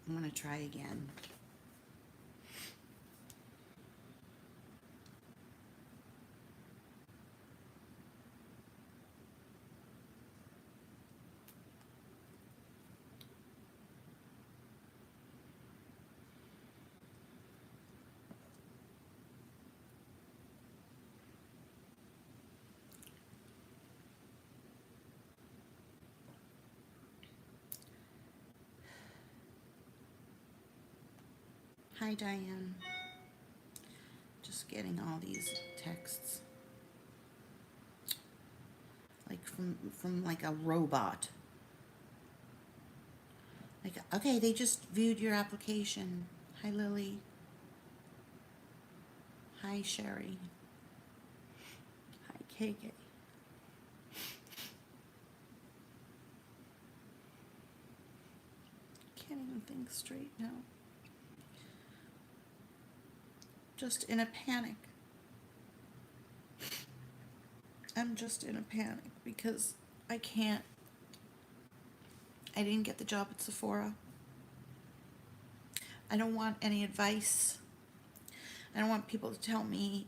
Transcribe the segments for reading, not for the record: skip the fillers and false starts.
I'm going to try again. Hi, Diane. Just getting all these texts. Like from like a robot. Like, okay, they just viewed your application. Hi, Lily. Hi, Sherry. Hi, KK. Can't even think straight now. Just in a panic. I'm just in a panic because I can't. I didn't get the job at Sephora. I don't want any advice. I don't want people to tell me.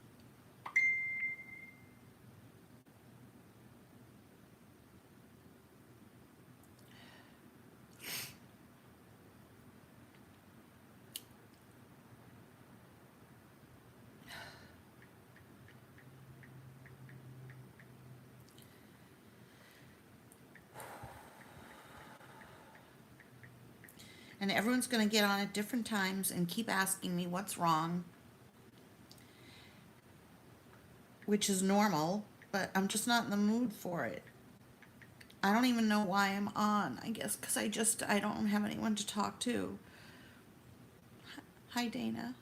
And everyone's going to get on at different times and keep asking me what's wrong, which is normal, but I'm just not in the mood for it. I don't even know why I'm on, I guess, because I don't have anyone to talk to. Hi, Dana.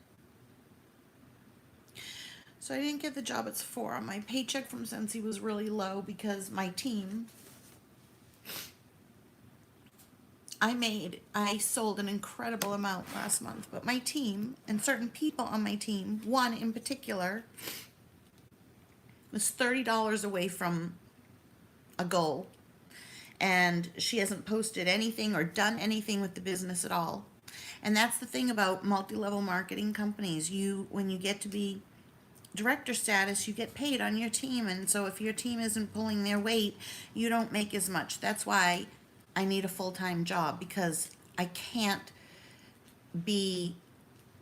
So I didn't get the job at Sephora. My paycheck from Scentsy was really low because my team, I sold an incredible amount last month, but my team and certain people on my team, one in particular, was $30 away from a goal. And she hasn't posted anything or done anything with the business at all. And that's the thing about multi-level marketing companies. When you get to be director status, you get paid on your team. And so if your team isn't pulling their weight, you don't make as much. That's why I need a full-time job, because I can't be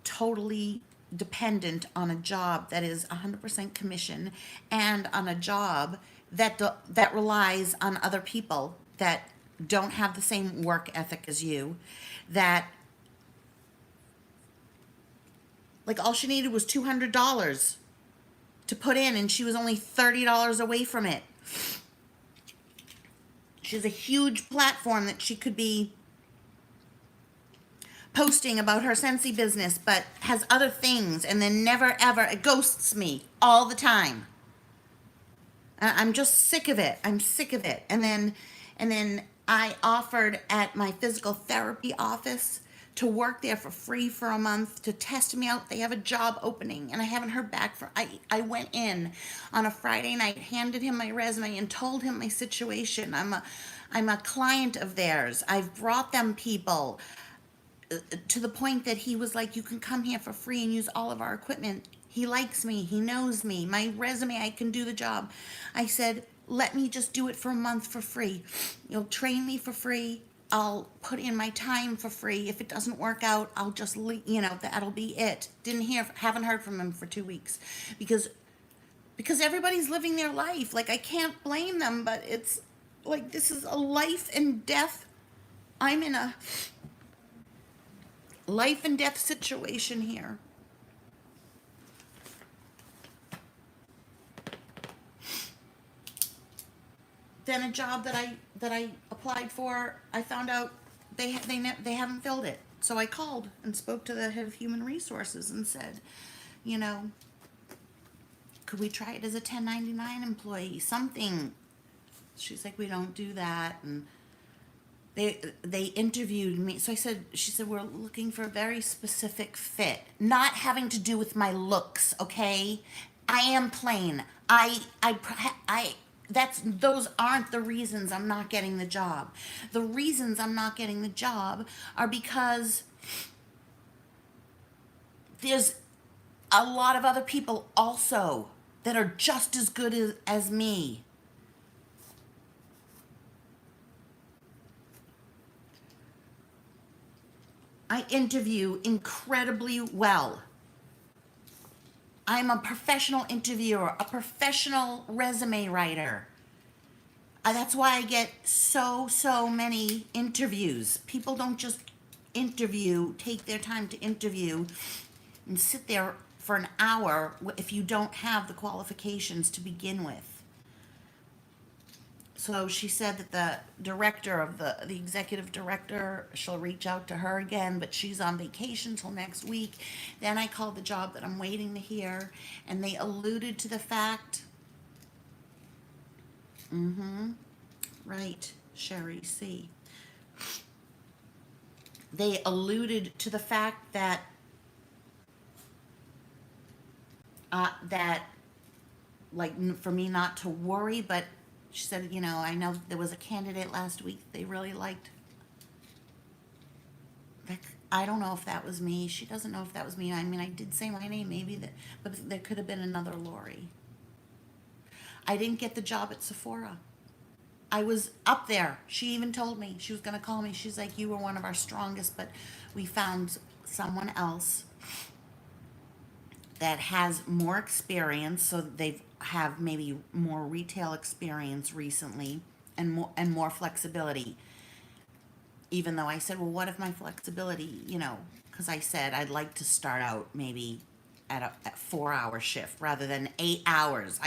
totally dependent on a job that is 100% commission, and on a job that relies on other people that don't have the same work ethic as you, that, like, all she needed was $200 to put in, and she was only $30 away from it. She has a huge platform that she could be posting about her Scentsy business, but has other things, and then never ever, it ghosts me all the time. I'm just sick of it. I'm sick of it. And then I offered at my physical therapy office to work there for free for a month to test me out. They have a job opening, and I haven't heard back from. I went in on a Friday night, handed him my resume, and told him my situation. I'm a client of theirs. I've brought them people, to the point that he was like, you can come here for free and use all of our equipment. He likes me. He knows me. My resume, I can do the job. I said, let me just do it for a month for free. You'll train me for free. I'll put in my time for free. If it doesn't work out, I'll just that'll be it. Haven't heard from him for 2 weeks because everybody's living their life. Like, I can't blame them, but it's like, this is a life and death. I'm in a life and death situation here. Then a job that I applied for, I found out they haven't filled it. So I called and spoke to the head of human resources and said, you know, could we try it as a 1099 employee? Something. She's like, we don't do that. And they interviewed me. So she said, we're looking for a very specific fit, not having to do with my looks. Okay, I am plain. Those aren't the reasons I'm not getting the job. The reasons I'm not getting the job are because There's a lot of other people also that are just as good as me. I interview incredibly well. I'm a professional interviewer, a professional resume writer. That's why I get so many interviews. People don't just interview, take their time to interview and sit there for an hour if you don't have the qualifications to begin with. So she said that the director of the executive director, she'll reach out to her again, but she's on vacation till next week. Then I called the job that I'm waiting to hear, and they alluded to the fact. Right, Sherry C. They alluded to the fact that that like for me not to worry, but she said, I know there was a candidate last week they really liked. I don't know if that was me. She doesn't know if that was me. I mean, I did say my name, maybe that, but there could have been another Lori. I didn't get the job at Sephora. I was up there. She even told me she was going to call me. She's like, you were one of our strongest, but we found someone else that has more experience, so they have maybe more retail experience recently and more flexibility. Even though I said, well, what if my flexibility, because I said I'd like to start out maybe at a 4-hour shift rather than 8 hours.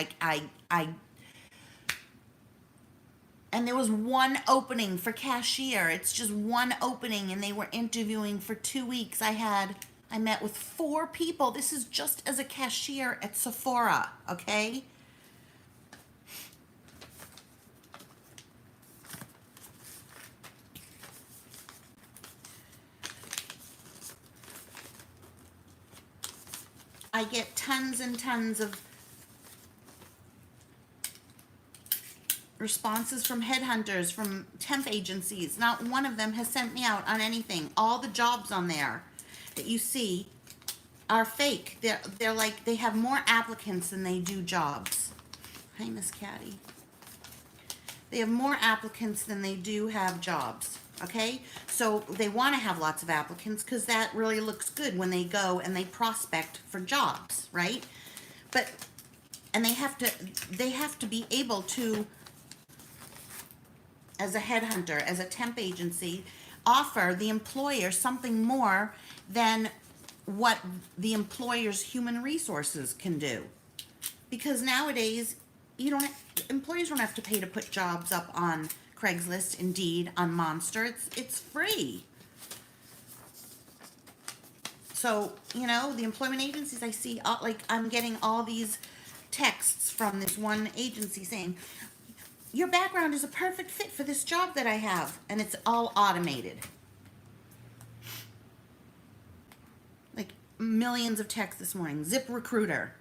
And there was one opening for cashier. It's just one opening, and they were interviewing for 2 weeks. I met with 4 people. This is just as a cashier at Sephora, okay? I get tons and tons of responses from headhunters, from temp agencies. Not one of them has sent me out on anything. All the jobs on there that you see are fake. They're like, they have more applicants than they do jobs. Hi, Miss Caddy. They have more applicants than they do have jobs. Okay, so they want to have lots of applicants because that really looks good when they go and they prospect for jobs, right? And they have to be able to, as a headhunter, as a temp agency, offer the employer something more than what the employer's human resources can do. Because nowadays, employers don't have to pay to put jobs up on Craigslist, Indeed, on Monster. It's free. So, the employment agencies I see, I'm getting all these texts from this one agency saying, your background is a perfect fit for this job that I have. And it's all automated. Like millions of texts this morning. ZipRecruiter.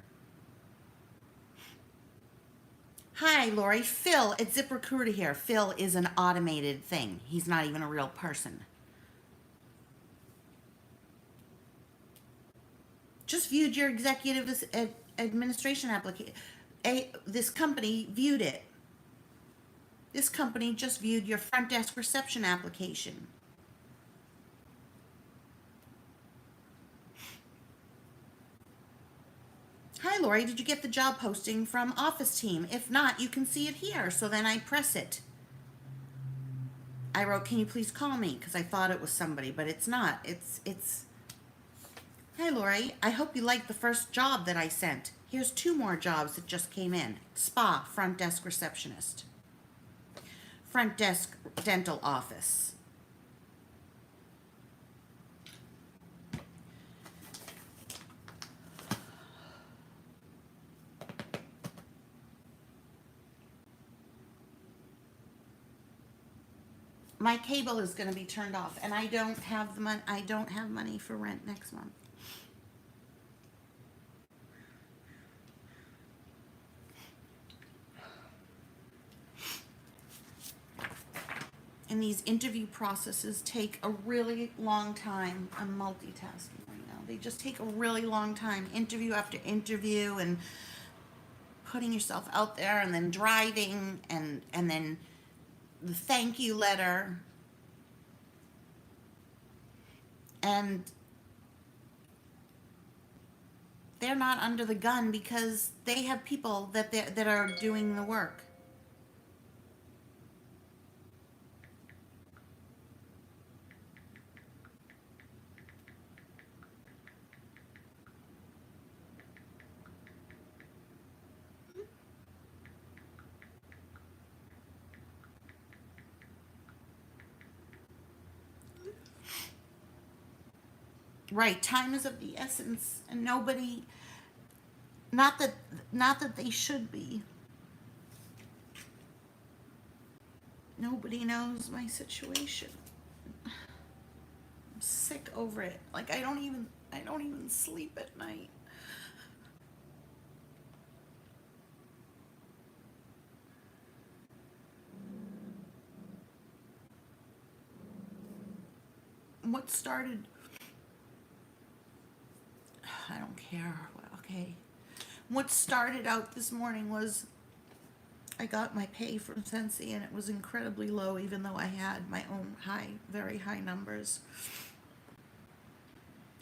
Hi, Lori. Phil at ZipRecruiter here. Phil is an automated thing. He's not even a real person. Just viewed your executive administration application. This company viewed it. This company just viewed your front desk reception application. Hi, Lori, did you get the job posting from Office Team? If not, you can see it here. So then I press it. I wrote, can you please call me? Because I thought it was somebody, but it's not. It's. Hi, Lori. I hope you liked the first job that I sent. Here's 2 more jobs that just came in. Spa, front desk receptionist. Front desk dental office. My cable is going to be turned off, and I don't have the money. I don't have money for rent next month. And these interview processes take a really long time. I'm multitasking right now. They just take a really long time, interview after interview, and putting yourself out there, and then driving, and then the thank you letter. And they're not under the gun because they have people that are doing the work. Right, time is of the essence, and nobody, not that not that they should be. Nobody knows my situation. I'm sick over it. Like I don't even sleep at night. What started, I don't care. Okay. What started out this morning was I got my pay from Sensi, and it was incredibly low, even though I had my own very high numbers.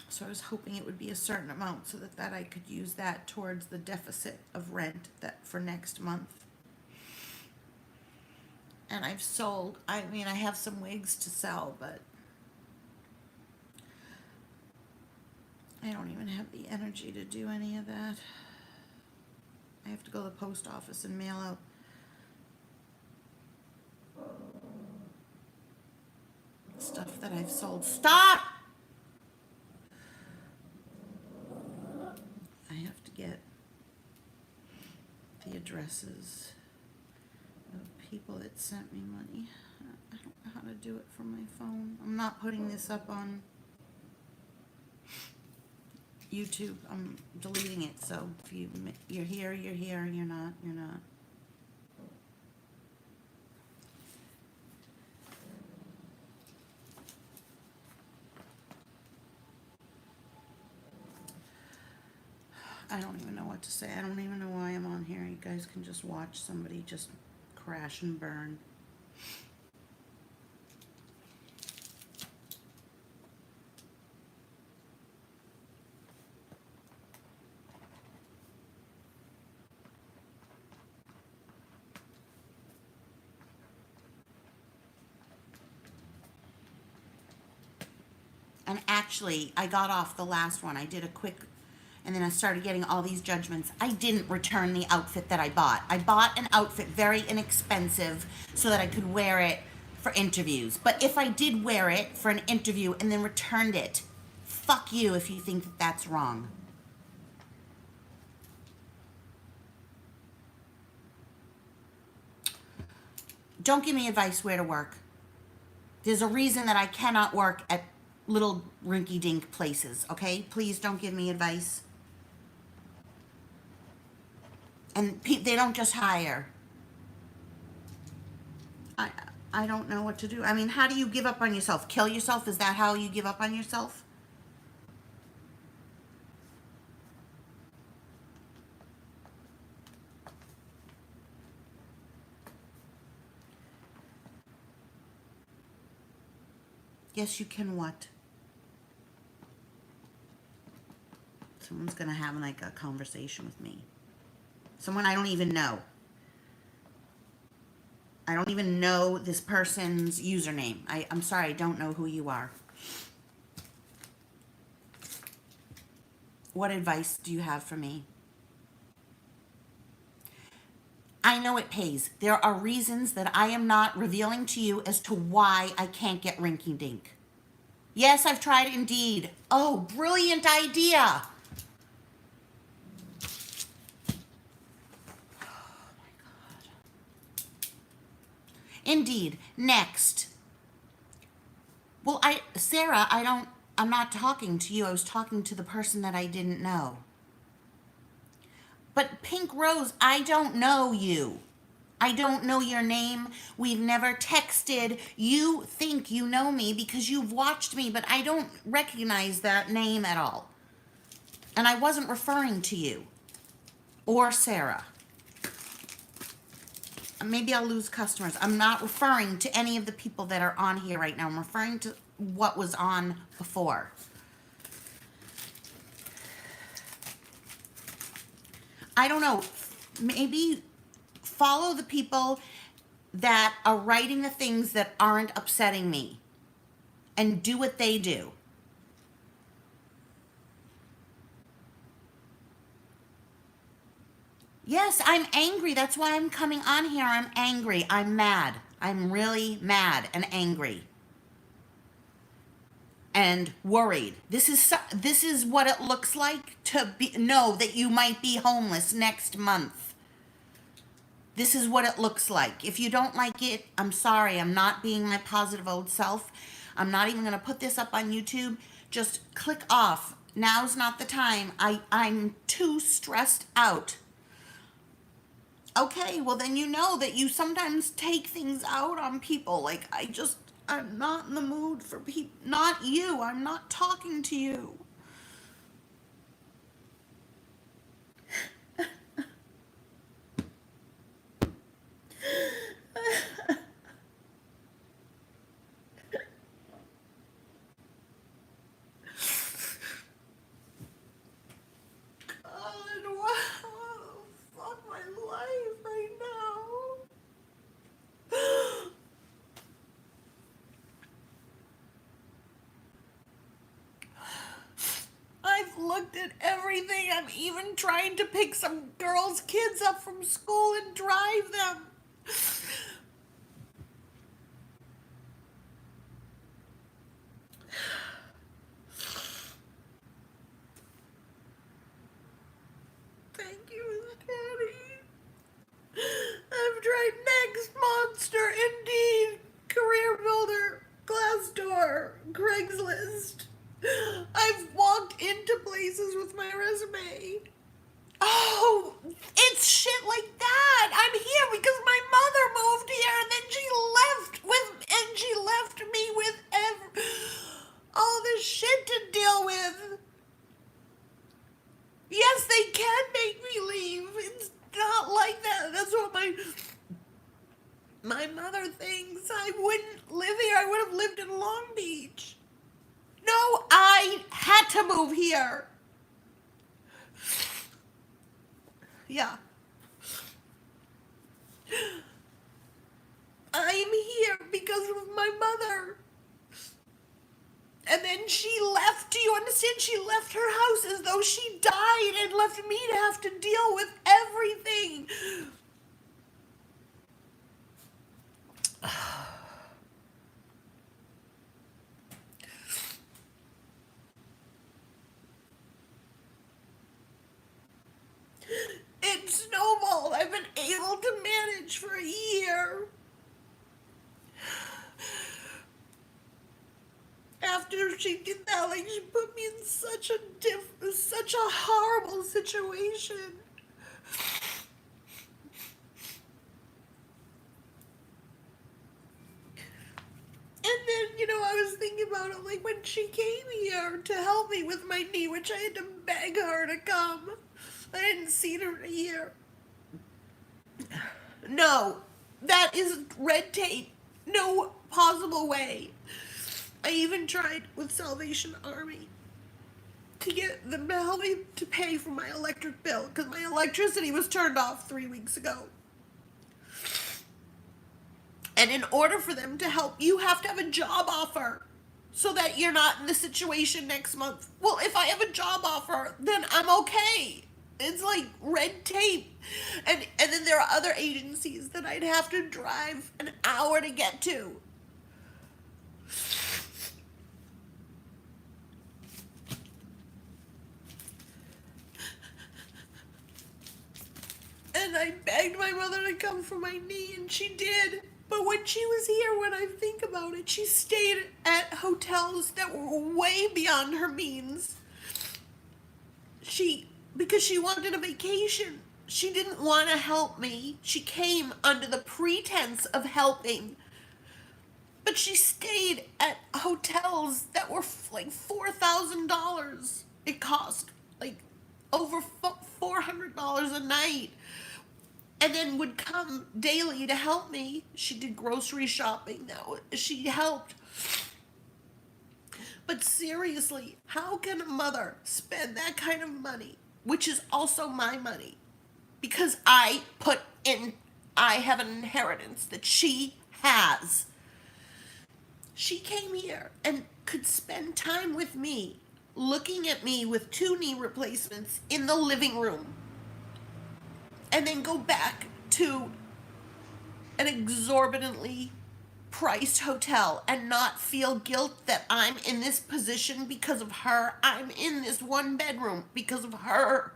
So I was hoping it would be a certain amount so that I could use that towards the deficit of rent that for next month. And I've sold, I mean, I have some wigs to sell, but I don't even have the energy to do any of that. I have to go to the post office and mail out stuff that I've sold. Stop! I have to get the addresses of people that sent me money. I don't know how to do it from my phone. I'm not putting this up on YouTube. I'm deleting it, so if you're here, you're here, you're not, you're not. I don't even know what to say. I don't even know why I'm on here. You guys can just watch somebody just crash and burn. And actually, I got off the last one. I did a quick, and then I started getting all these judgments. I didn't return the outfit that I bought. I bought an outfit very inexpensive so that I could wear it for interviews. But if I did wear it for an interview and then returned it, fuck you if you think that that's wrong. Don't give me advice where to work. There's a reason that I cannot work at little rinky-dink places, okay? Please don't give me advice. And they don't just hire. I don't know what to do. I mean, how do you give up on yourself? Kill yourself? Is that how you give up on yourself? Yes, you can what? Someone's gonna have like a conversation with me. Someone I don't even know. I don't even know this person's username. I'm sorry, I don't know who you are. What advice do you have for me? I know it pays. There are reasons that I am not revealing to you as to why I can't get rinky dink. Yes, I've tried Indeed. Oh, brilliant idea. Indeed. Next. Well, Sarah, I'm not talking to you. I was talking to the person that I didn't know. But Pink Rose, I don't know you. I don't know your name. We've never texted. You think you know me because you've watched me, but I don't recognize that name at all. And I wasn't referring to you or Sarah. Maybe I'll lose customers. I'm not referring to any of the people that are on here right now. I'm referring to what was on before. I don't know. Maybe follow the people that are writing the things that aren't upsetting me and do what they do. Yes, I'm angry. That's why I'm coming on here. I'm angry. I'm mad. I'm really mad and angry. And worried. This is what it looks like to know that you might be homeless next month. This is what it looks like. If you don't like it, I'm sorry. I'm not being my positive old self. I'm not even going to put this up on YouTube. Just click off. Now's not the time. I'm too stressed out. Okay, well then you know that you sometimes take things out on people. Like, I'm not in the mood for people. Not you. I'm not talking to you. God, wow, fuck my life right now. I've looked at everything. I'm even trying to pick some girls' kids up from school and drive them. Thank you, Daddy. I've tried Next, Monster, Indeed, Career Builder, Glassdoor, Craigslist. I've walked into places with my resume. Oh, it's shit like that. I'm here because my mother moved here and then she left me with all this shit to deal with. Yes, they can make me leave. It's not like that. That's what my mother thinks. I wouldn't live here. I would have lived in Long Beach. No, I had to move here. Yeah. I'm here because of my mother. And then she left, do you understand? She left her house as though she died and left me to have to deal with everything. It snowballed. I've been able to manage for a year. After she did that, like, she put me in such a horrible situation. And then, I was thinking about it, like, when she came here to help me with my knee, which I had to beg her to come. I hadn't seen her in a year. No, that is red tape. No possible way. I even tried with Salvation Army to get them to help me to pay for my electric bill because my electricity was turned off 3 weeks ago. And in order for them to help, you have to have a job offer so that you're not in the situation next month. Well, if I have a job offer, then I'm okay. It's like red tape. And then there are other agencies that I'd have to drive an hour to get to. And I begged my mother to come for my knee, and she did. But when she was here, when I think about it, she stayed at hotels that were way beyond her means. Because she wanted a vacation. She didn't want to help me. She came under the pretense of helping. But she stayed at hotels that were like $4,000. It cost like over $400 a night. And then would come daily to help me. She did grocery shopping. She helped. But seriously, how can a mother spend that kind of money, which is also my money, because I have an inheritance that she has. She came here and could spend time with me, looking at me with 2 knee replacements in the living room, and then go back to an exorbitantly priced hotel and not feel guilt that I'm in this position because of her. I'm in this 1 bedroom because of her.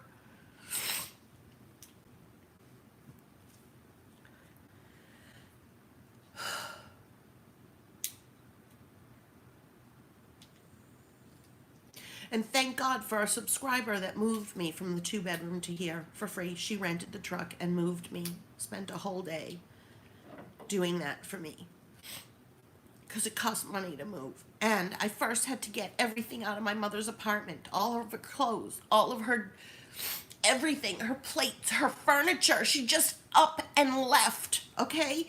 And thank God for a subscriber that moved me from the 2 bedroom to here for free. She rented the truck and moved me. Spent a whole day doing that for me. Because it cost money to move. And I first had to get everything out of my mother's apartment. All of her clothes, all of her everything, her plates, her furniture. She just up and left, okay?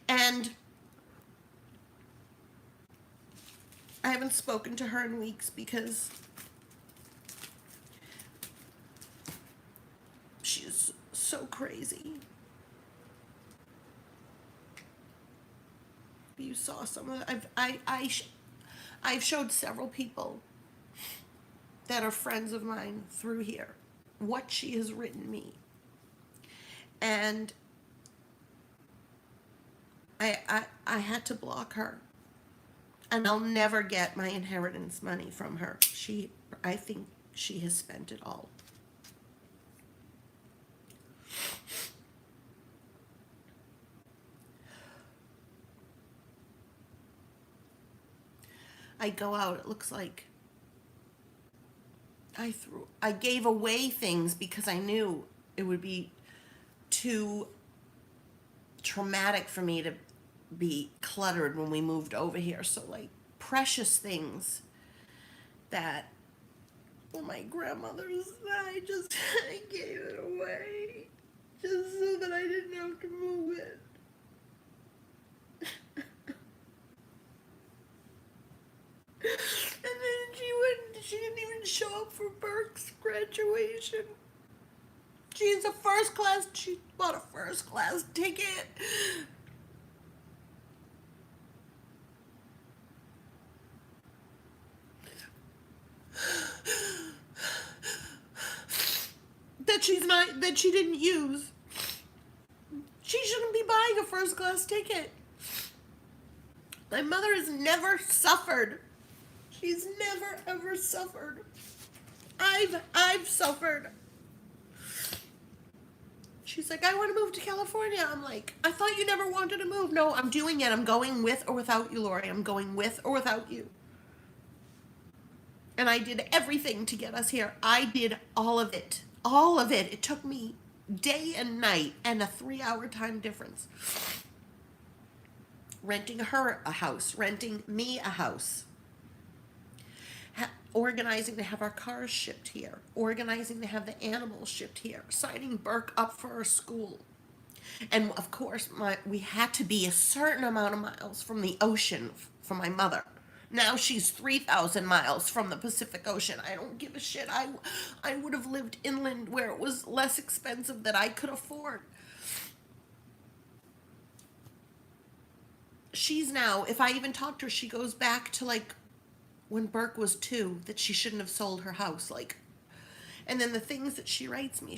And I haven't spoken to her in weeks because she's so crazy. You saw some of it. I've showed several people that are friends of mine through here what she has written me. And I had to block her. And I'll never get my inheritance money from her. I think she has spent it all. I go out, it looks like I gave away things because I knew it would be too traumatic for me to be cluttered when we moved over here. So like precious things that my grandmother's, I gave it away just so that I didn't have to move it. And then she didn't even show up for Burke's graduation. She bought a first class ticket. That she didn't use. She shouldn't be buying a first class ticket. My mother has never suffered. She's never ever suffered. I've suffered. She's like, I want to move to California. I'm like, I thought you never wanted to move. No, I'm doing it. I'm going with or without you, Lori. I'm going with or without you. And I did everything to get us here. I did all of it. All of it. It took me day and night and a 3-hour time difference. Renting her a house, renting me a house. Organizing to have our cars shipped here, organizing to have the animals shipped here, signing Burke up for our school. And of course, we had to be a certain amount of miles from the ocean for my mother. Now she's 3,000 miles from the Pacific Ocean. I don't give a shit. I would have lived inland where it was less expensive that I could afford. She's now, if I even talk to her, she goes back to like when Burke was 2, that she shouldn't have sold her house. Like, and then the things that she writes me,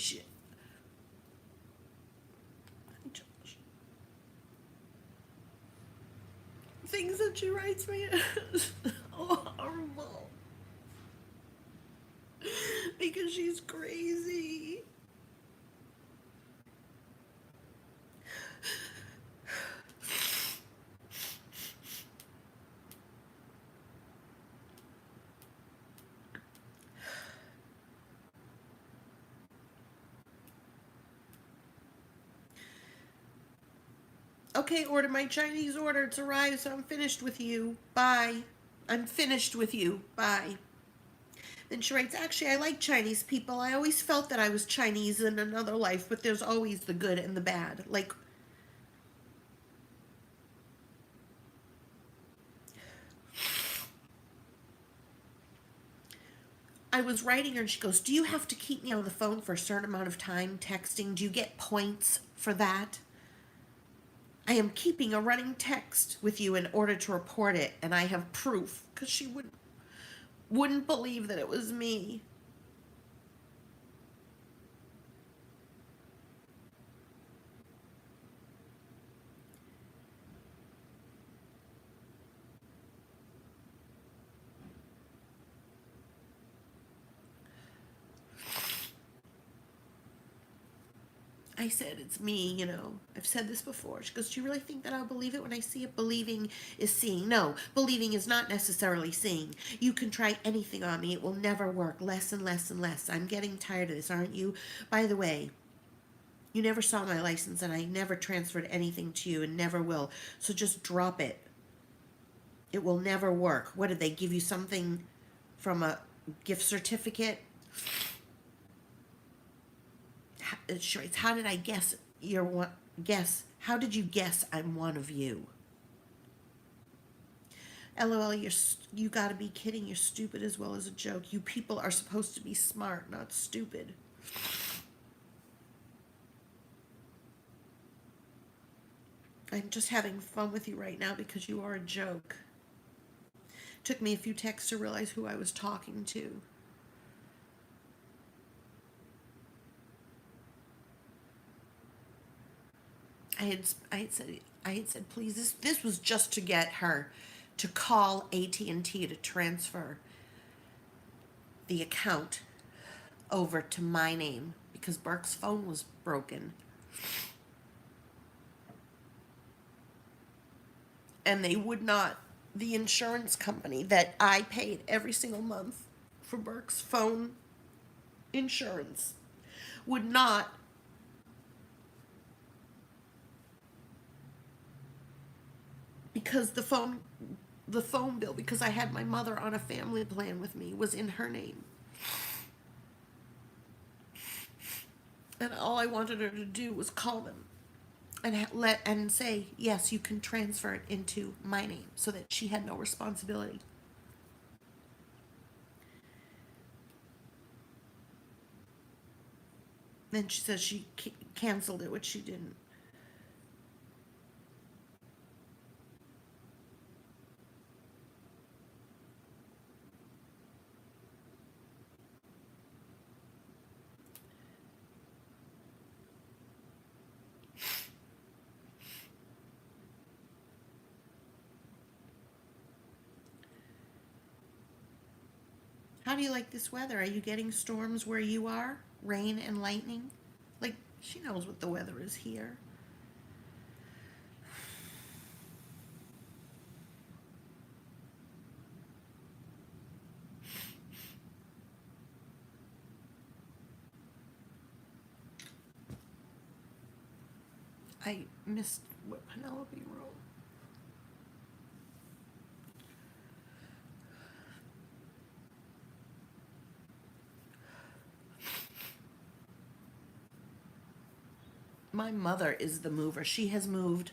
things that she writes me is horrible. Because she's crazy. Okay, order my Chinese order. It's arrived, so I'm finished with you. Bye. I'm finished with you. Bye. Then she writes, actually, I like Chinese people. I always felt that I was Chinese in another life, but there's always the good and the bad. Like, I was writing her and she goes, do you have to keep me on the phone for a certain amount of time texting? Do you get points for that? I am keeping a running text with you in order to report it, and I have proof, because she wouldn't believe that it was me. I said, it's me, you know. I've said this before. She goes, do you really think that I'll believe it when I see it? Believing is seeing. No, believing is not necessarily seeing. You can try anything on me. It will never work. Less and less and less. I'm getting tired of this, aren't you? By the way, you never saw my license and I never transferred anything to you and never will. So just drop it. It will never work. What did they give you something from a gift certificate? She writes, how did I guess you're one? Guess. How did you guess I'm one of you? LOL, you gotta be kidding. You're stupid as well as a joke. You people are supposed to be smart, not stupid. I'm just having fun with you right now because you are a joke. Took me a few texts to realize who I was talking to. I had said please, this was just to get her to call AT&T to transfer the account over to my name because Burke's phone was broken. And they would not, the insurance company that I paid every single month for Burke's phone insurance would not because the phone bill, because I had my mother on a family plan with me, was in her name. And all I wanted her to do was call them and say, yes, you can transfer it into my name, so that she had no responsibility. Then she says she canceled it, which she didn't. How do you like this weather? Are you getting storms where you are? Rain and lightning? Like, she knows what the weather is here. I missed what Penelope wrote. My mother is the mover. She has moved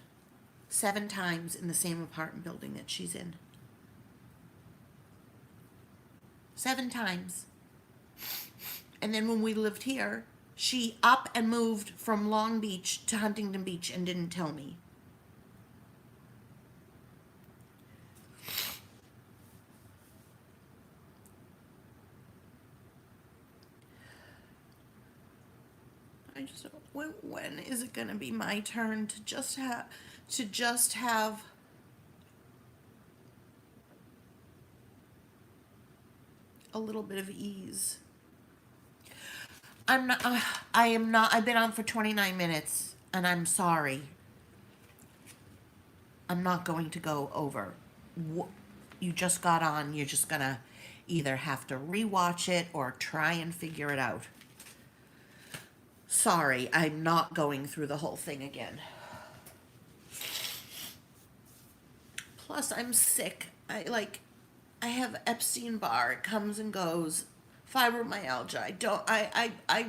7 times in the same apartment building that she's in. 7 times. And then when we lived here, she up and moved from Long Beach to Huntington Beach and didn't tell me. I just don't, when is it gonna be my turn to just have a little bit of ease? I'm not. I am not. I've been on for 29 minutes, and I'm sorry. I'm not going to go over. You just got on. You're just gonna either have to rewatch it or try and figure it out. Sorry, I'm not going through the whole thing again. Plus, I'm sick. I have Epstein-Barr. It comes and goes. Fibromyalgia. I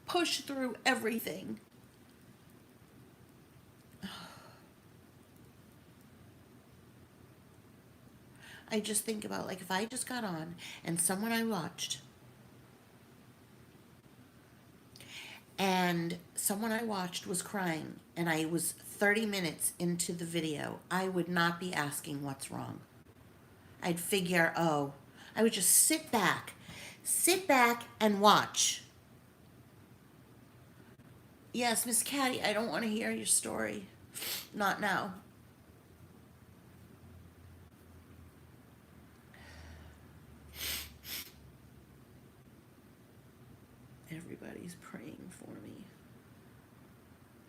push through everything. I just think about, like, if I just got on and someone I watched, and someone I watched was crying, and I was 30 minutes into the video, I would not be asking what's wrong. I'd figure, oh, I would just sit back and watch. Yes, Miss Caddy, I don't want to hear your story. Not now. Everybody's praying for me.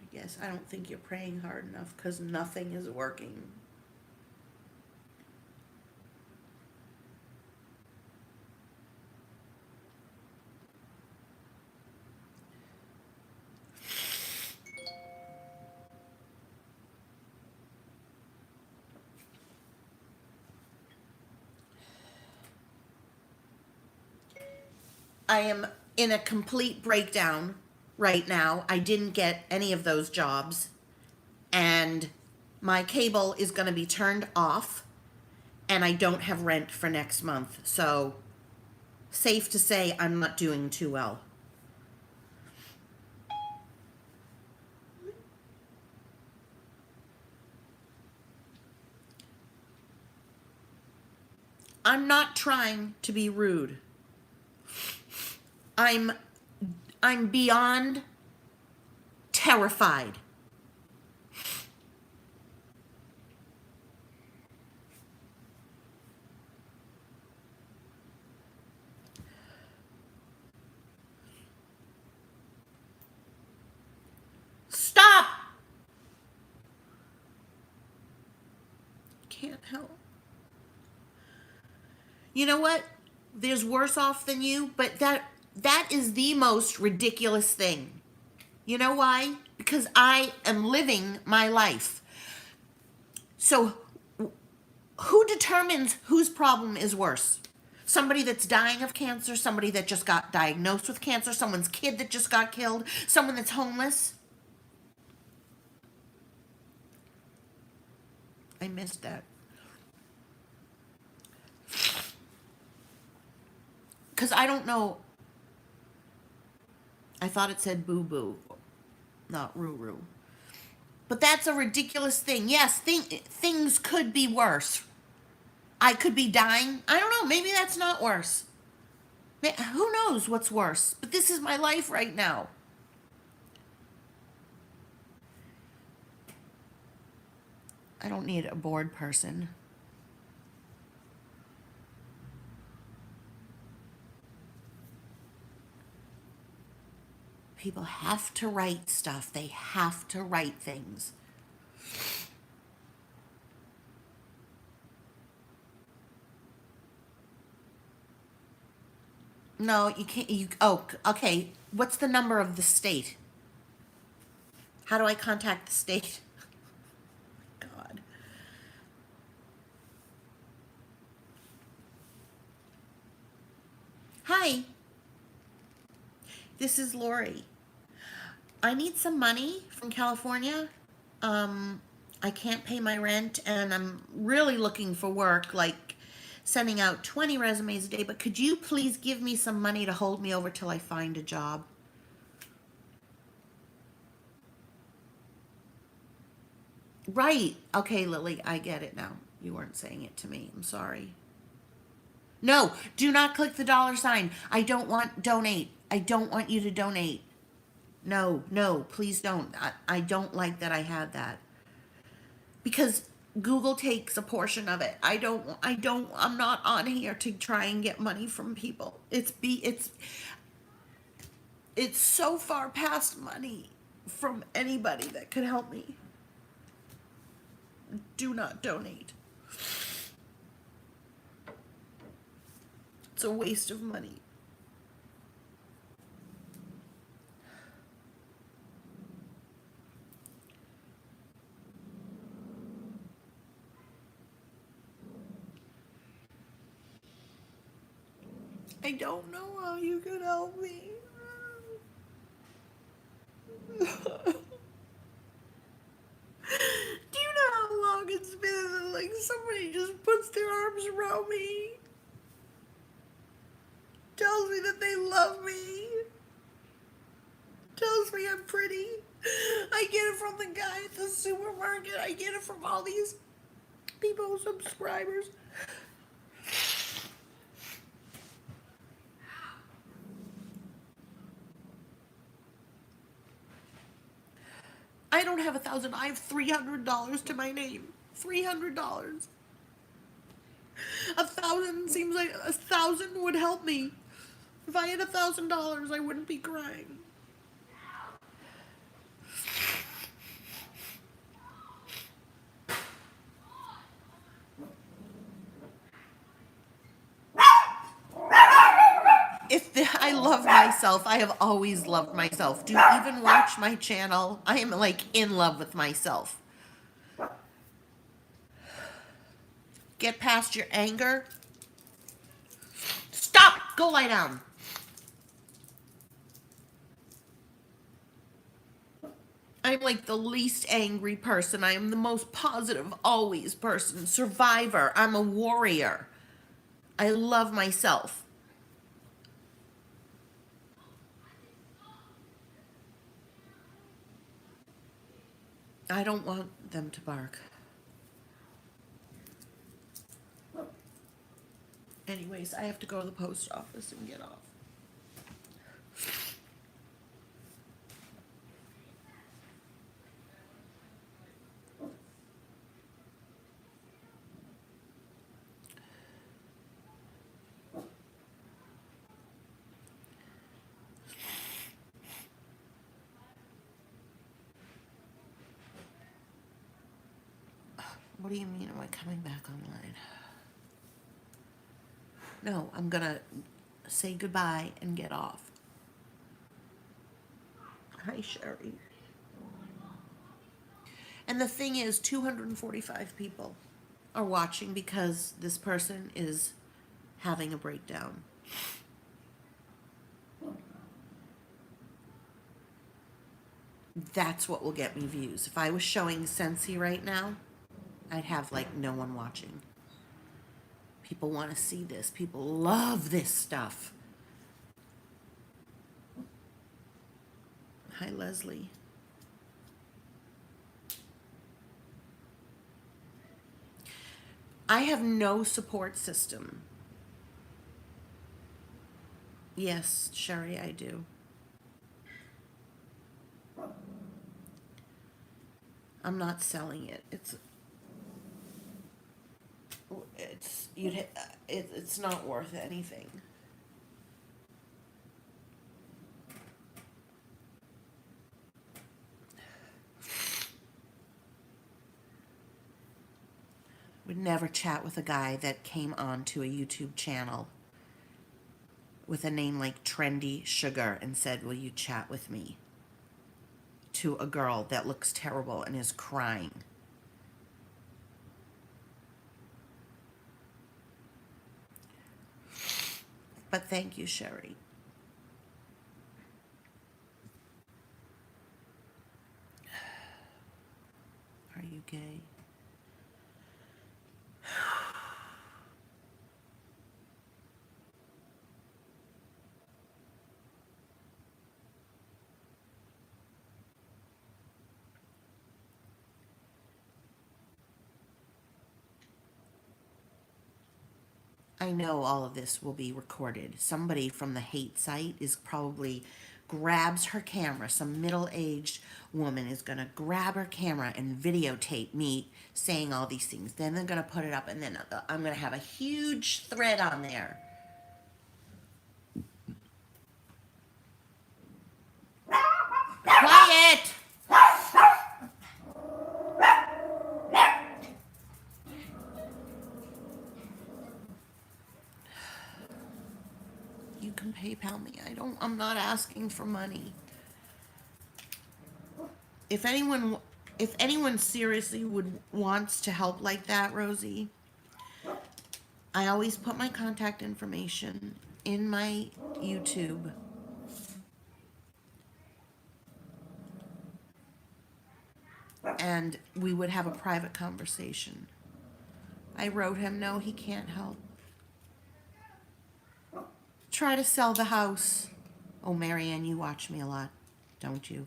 I guess I don't think you're praying hard enough because nothing is working. I am in a complete breakdown right now. I didn't get any of those jobs, and my cable is going to be turned off, and I don't have rent for next month. So, safe to say I'm not doing too well. I'm not trying to be rude. I'm beyond terrified. Stop! Can't help. You know what? There's worse off than you, but that is the most ridiculous thing. You know why? Because I am living my life. So who determines whose problem is worse? Somebody that's dying of cancer, somebody that just got diagnosed with cancer, someone's kid that just got killed, someone that's homeless. I missed that. Because I don't know. I thought it said boo boo, not roo roo. But that's a ridiculous thing. Yes, things could be worse. I could be dying. I don't know. Maybe that's not worse. Who knows what's worse? But this is my life right now. I don't need a bored person. People have to write stuff. They have to write things. No, you can't. Oh, okay. What's the number of the state? How do I contact the state? God. Hi. This is Lori. I need some money from California. I can't pay my rent, and I'm really looking for work, like sending out 20 resumes a day, but could you please give me some money to hold me over till I find a job? Right. Okay, Lily, I get it now. You weren't saying it to me. I'm sorry. No, do not click the $sign. I don't want donate. I don't want you to donate. No, no, please don't. I don't like that I had that. Because Google takes a portion of it. I'm not on here to try and get money from people. It's so far past money from anybody that could help me. Do not donate. It's a waste of money. I don't know how you could help me. Do you know how long it's been that, like, somebody just puts their arms around me, tells me that they love me, tells me I'm pretty. I get it from the guy at the supermarket. I get it from all these people, subscribers. I don't have $1,000. I have $300 to my name. $300. 1,000 seems like 1,000 would help me. If I had $1,000, I wouldn't be crying. I love myself. I have always loved myself. Do you even watch my channel? I am like in love with myself. Get past your anger. Stop! Go lie down. I'm like the least angry person. I am the most positive, always person. Survivor. I'm a warrior. I love myself. I don't want them to bark. Anyways, I have to go to the post office and get off. What do you mean, am I coming back online? No, I'm gonna say goodbye and get off. Hi, Sherry. And the thing is, 245 people are watching because this person is having a breakdown. That's what will get me views. If I was showing Sensi right now, I'd have like no one watching. People want to see this. People love this stuff. Hi, Leslie. I have no support system. Yes, Sherry, I do. I'm not selling it. It's not worth anything. Would never chat with a guy that came on to a YouTube channel with a name like Trendy Sugar and said, "Will you chat with me?" to a girl that looks terrible and is crying. But thank you, Sherry. Are you gay? I know all of this will be recorded. Somebody from the hate site is probably grabs her camera. Some middle-aged woman is going to grab her camera and videotape me saying all these things. Then they're going to put it up, and then I'm going to have a huge thread on there. Quiet! You can PayPal me. I'm not asking for money. If anyone seriously wants to help like that, Rosie, I always put my contact information in my YouTube. And we would have a private conversation. I wrote him, no, he can't help. Try to sell the house. Oh, Marianne, you watch me a lot, don't you?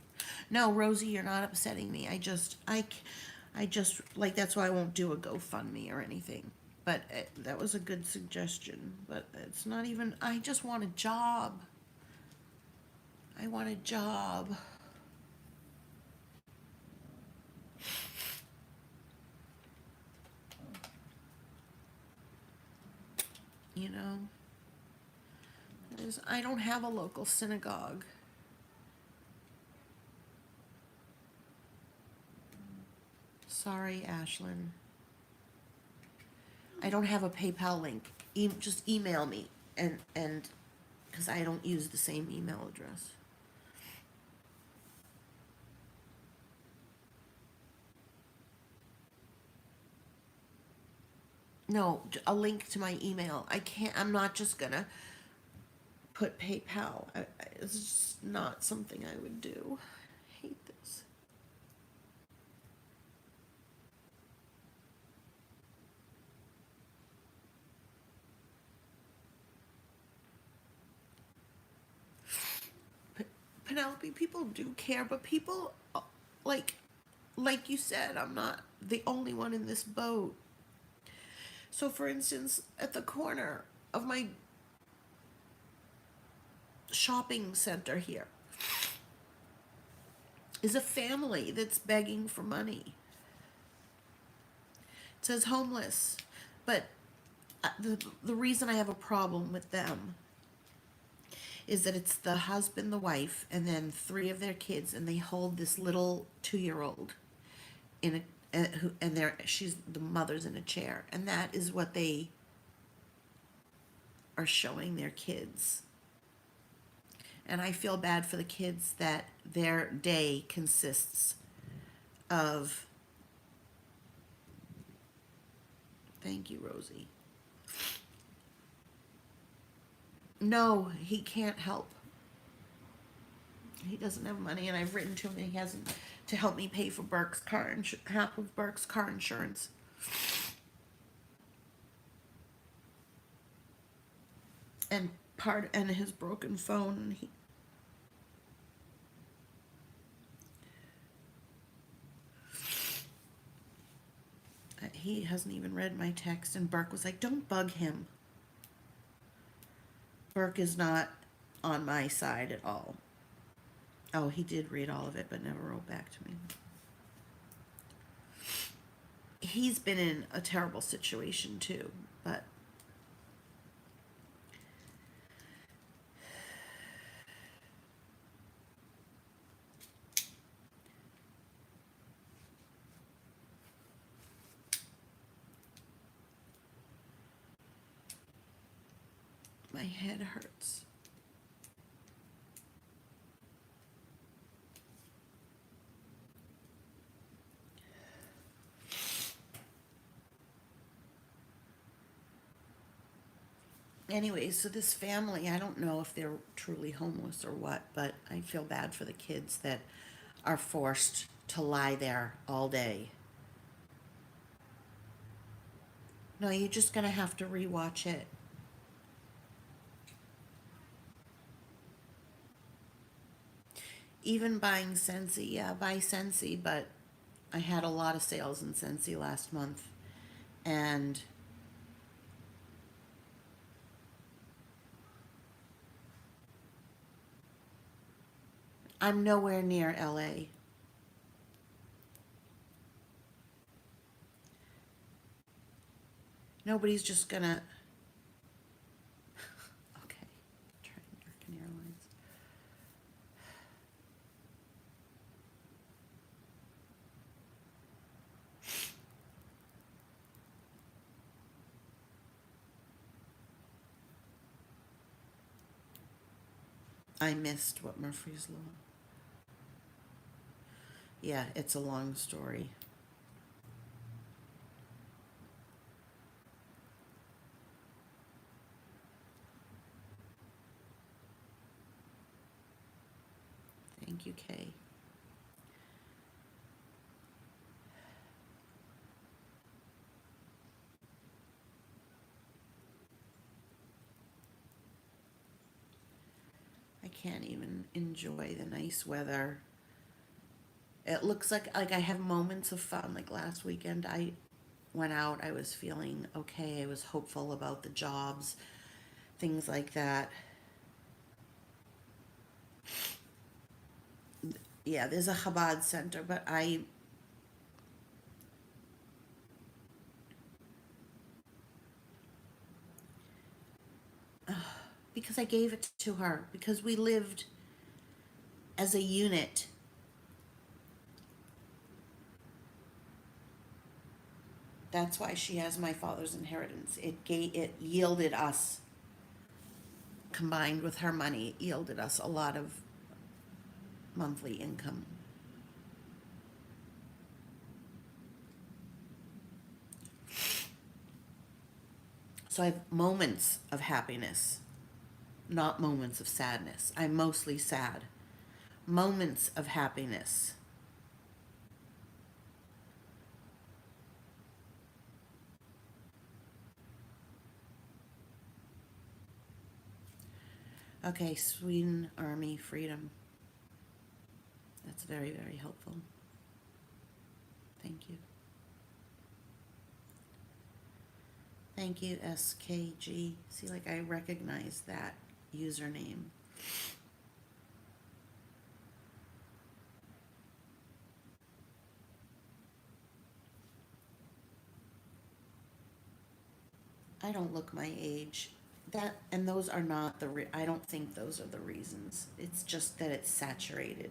No, Rosie, you're not upsetting me. I just, like, that's why I won't do a GoFundMe or anything. But that was a good suggestion. But it's not even, I just want a job. I want a job. You know? I don't have a local synagogue. Sorry, Ashlyn. I don't have a PayPal link. Just email me, and because I don't use the same email address. No, a link to my email. I can't. I'm not just gonna put PayPal. It's just not something I would do. I hate this. Penelope, people do care, but people, like, like you said, I'm not the only one in this boat. So, for instance, at the corner of my shopping center here is a family that's begging for money. It says homeless, but the reason I have a problem with them is that it's the husband, the wife, and then three of their kids, and they hold this little 2-year-old in and she's the mother's in a chair, and that is what they are showing their kids. And I feel bad for the kids that their day consists of. Thank you, Rosie. No, he can't help. He doesn't have money, and I've written to him, and he hasn't, to help me pay for half of Burke's car insurance. And his broken phone, and he hasn't even read my text, and Burke was like, don't bug him. Burke is not on my side at all. Oh, he did read all of it, but never wrote back to me. He's been in a terrible situation too, but my head hurts. Anyway, so this family, I don't know if they're truly homeless or what, but I feel bad for the kids that are forced to lie there all day. No, you're just gonna have to rewatch it. Even buying Scentsy, yeah, buy Scentsy, but I had a lot of sales in Scentsy last month, and I'm nowhere near LA. Nobody's just gonna. Okay, try American Airlines. I missed what Murphy's Law. Yeah, it's a long story. Thank you, Kay. I can't even enjoy the nice weather. It looks like I have moments of fun. Like last weekend, I went out. I was feeling okay. I was hopeful about the jobs, things like that. Yeah, there's a Chabad center, but because I gave it to her, because we lived as a unit. That's why she has my father's inheritance. It yielded us, combined with her money, it yielded us a lot of monthly income. So I have moments of happiness, not moments of sadness. I'm mostly sad. Moments of happiness. Okay, Sweden Army Freedom. That's very, very helpful. Thank you. Thank you, SKG. See, like I recognize that username. I don't look my age. That and those are not I don't think those are the reasons. It's just that it's saturated.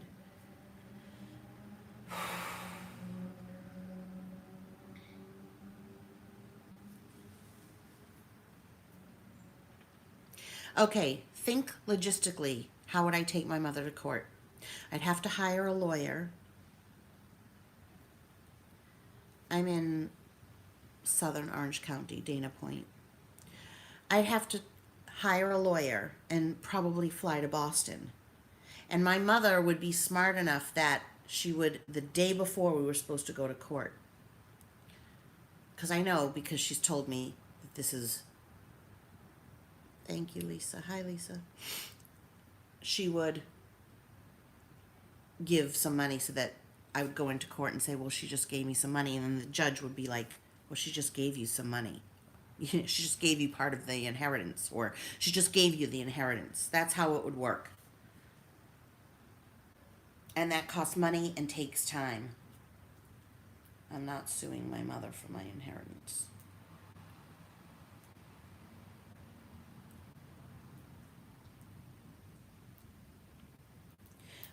Okay, think logistically. How would I take my mother to court? I'd have to hire a lawyer. I'm in southern Orange County, Dana Point. I'd have to hire a lawyer and probably fly to Boston. And my mother would be smart enough that she would, the day before we were supposed to go to court, because I know, because she's told me that this is. Thank you, Lisa. Hi, Lisa. She would give some money so that I would go into court and say, well, she just gave me some money. And then the judge would be like, well, she just gave you some money. She just gave you part of the inheritance, or she just gave you the inheritance. That's how it would work. And that costs money and takes time. I'm not suing my mother for my inheritance.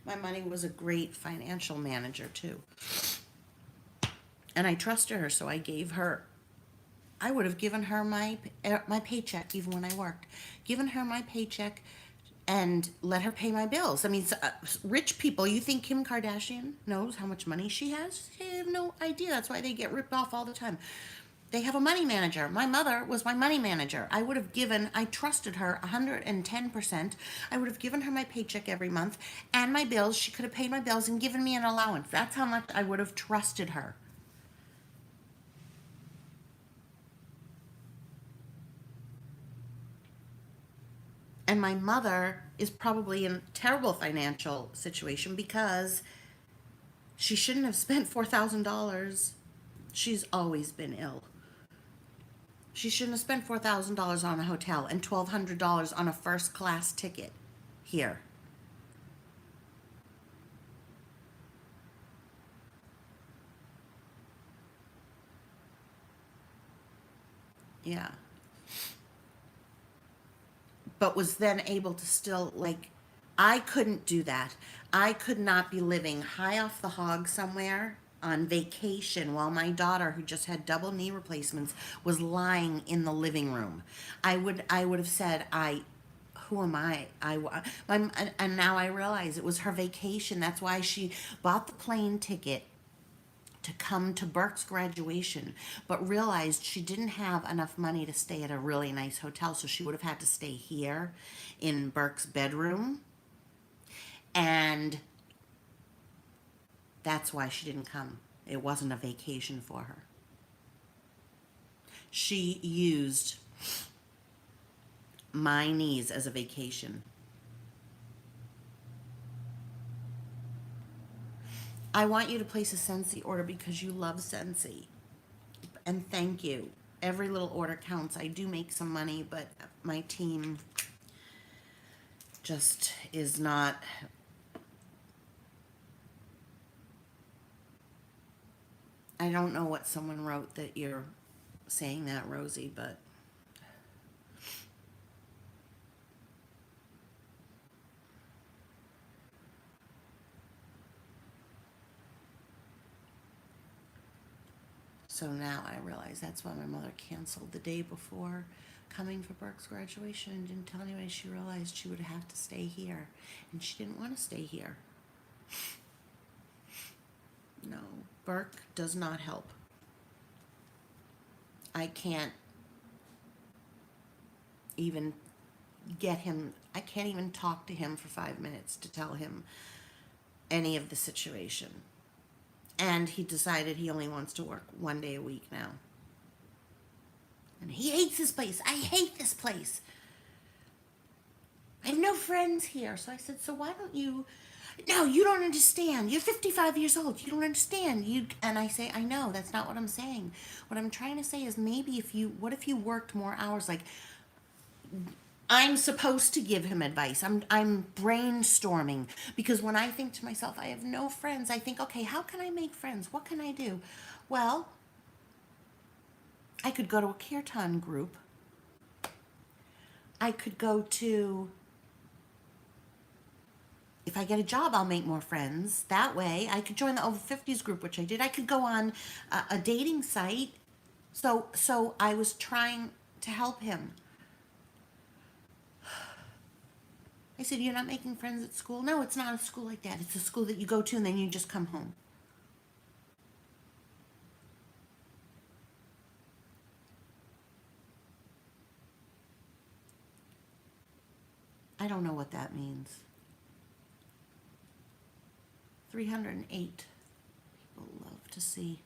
My money was a great financial manager, too. And I trusted her, so I gave her. I would have given her my paycheck even when I worked. Given her my paycheck and let her pay my bills. I mean, rich people, you think Kim Kardashian knows how much money she has? They have no idea. That's why they get ripped off all the time. They have a money manager. My mother was my money manager. I trusted her 110%. I would have given her my paycheck every month and my bills. She could have paid my bills and given me an allowance. That's how much I would have trusted her. And my mother is probably in a terrible financial situation because she shouldn't have spent $4,000. She's always been ill. She shouldn't have spent $4,000 on a hotel and $1,200 on a first class ticket here. Yeah. But was then able to still, like, I couldn't do that. I could not be living high off the hog somewhere on vacation while my daughter, who just had double knee replacements, was lying in the living room. I would have said, who am I? And now I realize it was her vacation. That's why she bought the plane ticket to come to Burke's graduation, but realized she didn't have enough money to stay at a really nice hotel, so she would have had to stay here in Burke's bedroom. And That's why she didn't come. It wasn't a vacation for her. She used my knees as a vacation. I want you to place a Scentsy order because you love Scentsy. And thank you. Every little order counts. I do make some money, but my team just is not. I don't know what someone wrote that you're saying that, Rosie, but so now I realize that's why my mother canceled the day before coming for Burke's graduation and didn't tell anybody. She realized she would have to stay here, and she didn't want to stay here. No, Burke does not help. I can't even get him, I can't even talk to him for 5 minutes to tell him any of the situation. And he decided he only wants to work 1 day a week now. And he hates this place. I hate this place. I have no friends here. So I said, so why don't you? No, you don't understand. You're 55 years old. You don't understand. And I say, I know. That's not what I'm saying. What I'm trying to say is maybe what if you worked more hours? Like, I'm supposed to give him advice. I'm brainstorming because when I think to myself, I have no friends, I think, okay, how can I make friends? What can I do? Well, I could go to a kirtan group. I could go to, if I get a job, I'll make more friends. That way, I could join the over 50s group, which I did. I could go on a dating site. So I was trying to help him. I said, you're not making friends at school? No, it's not a school like that. It's a school that you go to and then you just come home. I don't know what that means. 308. People love to see.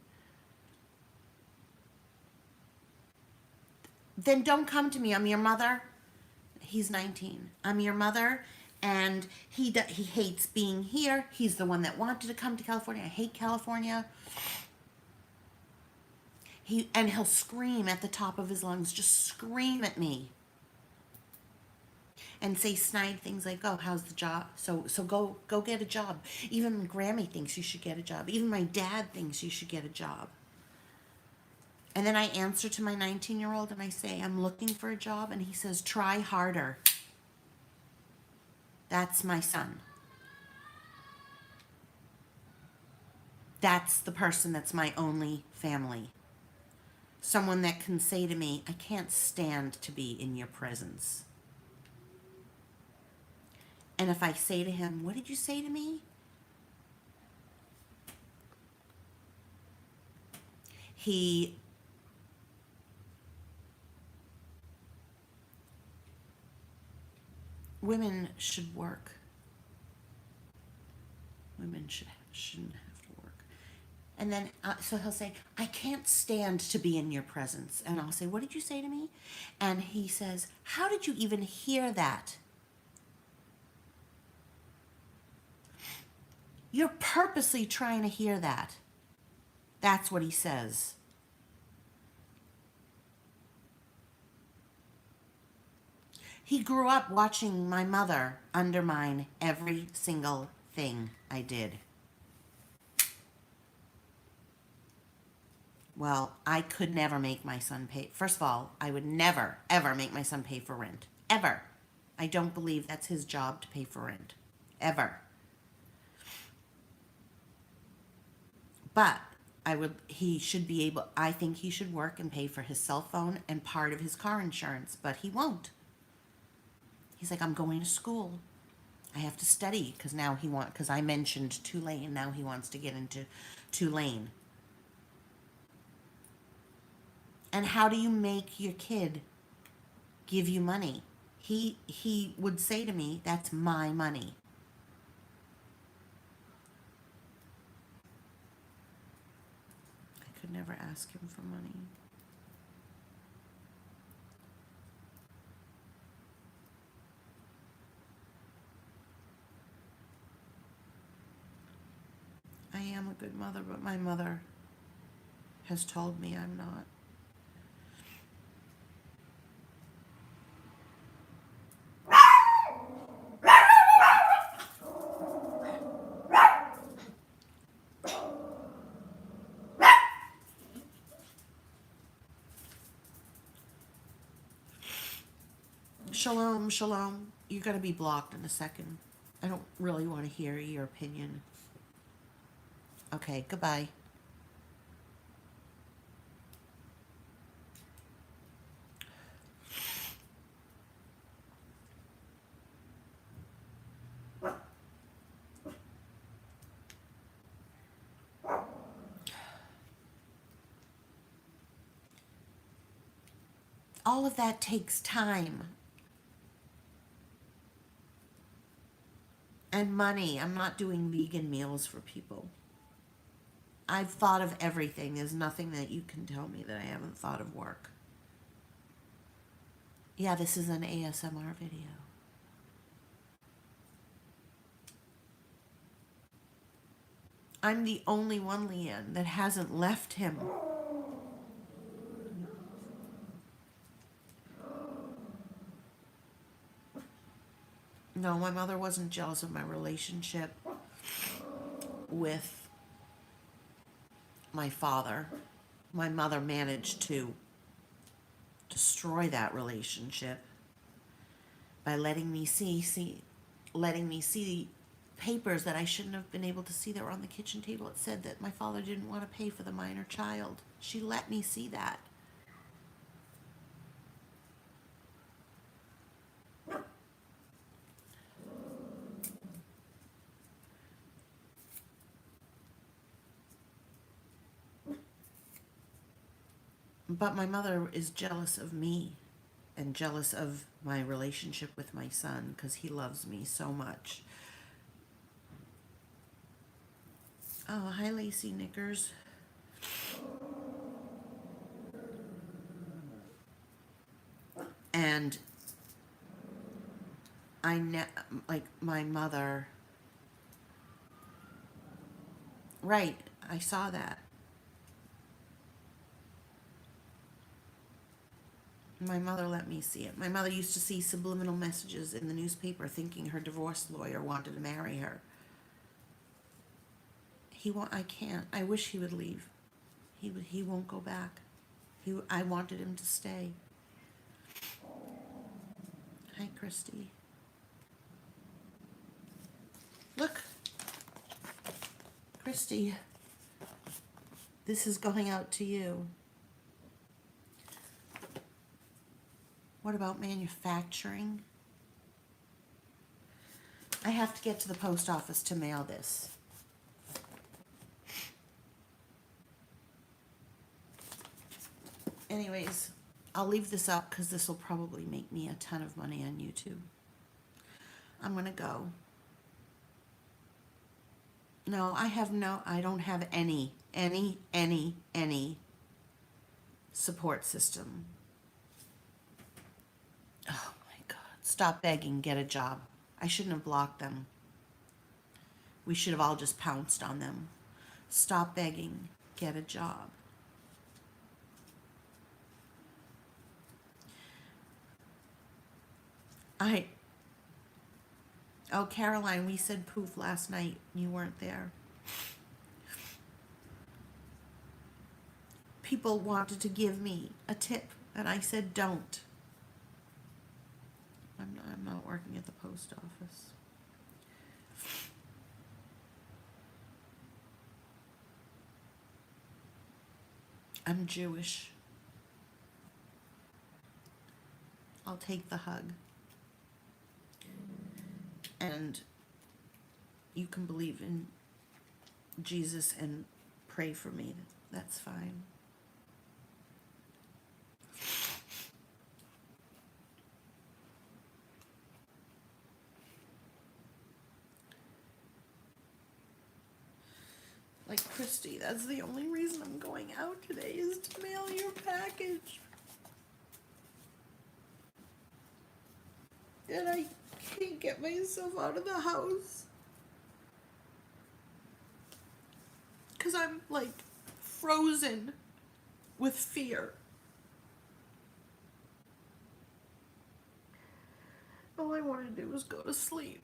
Then don't come to me. I'm your mother. He's 19. I'm your mother, and he hates being here. He's the one that wanted to come to California. I hate California. He'll scream at the top of his lungs, just scream at me, and say snide things like, "Oh, how's the job? So go get a job." Even Grammy thinks you should get a job. Even my dad thinks you should get a job. And then I answer to my 19-year-old and I say, I'm looking for a job. And he says, try harder. That's my son. That's the person that's my only family. Someone that can say to me, I can't stand to be in your presence. And if I say to him, what did you say to me? Women should work. Women shouldn't have to work. And then, so he'll say, I can't stand to be in your presence. And I'll say, what did you say to me? And he says, how did you even hear that? You're purposely trying to hear that. That's what he says. He grew up watching my mother undermine every single thing I did. Well, I could never make my son pay. First of all, I would never, ever make my son pay for rent. Ever. I don't believe that's his job to pay for rent. Ever. But he should be able, I think he should work and pay for his cell phone and part of his car insurance, but he won't. He's like, I'm going to school. I have to study because I mentioned Tulane. Now he wants to get into Tulane. And how do you make your kid give you money? He would say to me, that's my money. never ask him for money. I am a good mother, but my mother has told me I'm not. Shalom, shalom. You're going to be blocked in a second. I don't really want to hear your opinion. Okay, goodbye. All of that takes time and money. I'm not doing vegan meals for people. I've thought of everything. There's nothing that you can tell me that I haven't thought of work. Yeah, this is an ASMR video. I'm the only one, Leanne, that hasn't left him. No, my mother wasn't jealous of my relationship with my father. My mother managed to destroy that relationship by letting me see papers that I shouldn't have been able to see that were on the kitchen table. It said that my father didn't want to pay for the minor child. She let me see that. But my mother is jealous of me and jealous of my relationship with my son because he loves me so much. Oh, hi, Lacey Knickers. And like my mother. Right, I saw that. My mother let me see it. My mother used to see subliminal messages in the newspaper thinking her divorce lawyer wanted to marry her. I can't. I wish he would leave. He won't go back. I wanted him to stay. Hi, Christy. Look. Christy. This is going out to you. What about manufacturing? I have to get to the post office to mail this. Anyways, I'll leave this up because this will probably make me a ton of money on YouTube. I'm going to go. No, I don't have any support system. Oh my God. Stop begging, get a job. I shouldn't have blocked them. We should have all just pounced on them. Stop begging, get a job. Oh, Caroline, we said poof last night. You weren't there. People wanted to give me a tip, and I said don't. I'm not working at the post office. I'm Jewish. I'll take the hug. And you can believe in Jesus and pray for me. That's fine. Like Christy, that's the only reason I'm going out and I can't get myself out of the house because I'm like frozen with fear. All I want to do is go to sleep.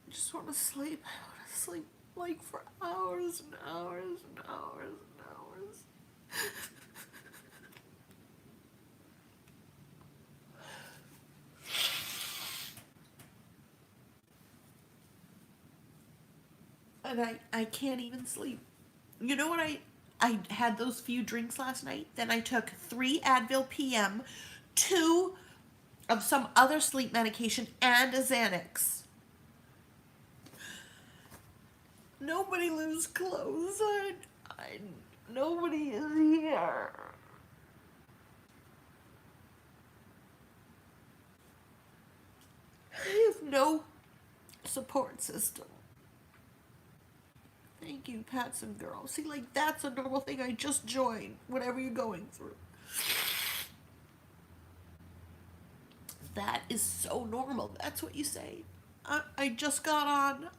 I just want to sleep. I want to sleep like for hours and hours and hours and hours. And I can't even sleep. You know what I had those few drinks last night. Then I took 3 Advil PM, 2 of some other sleep medication, and a Xanax. Nobody lives close. Nobody is here. I have no support system. Thank you, Pats and Girls. See, like, that's a normal thing. I just joined, whatever you're going through. That is so normal. That's what you say. I just got on.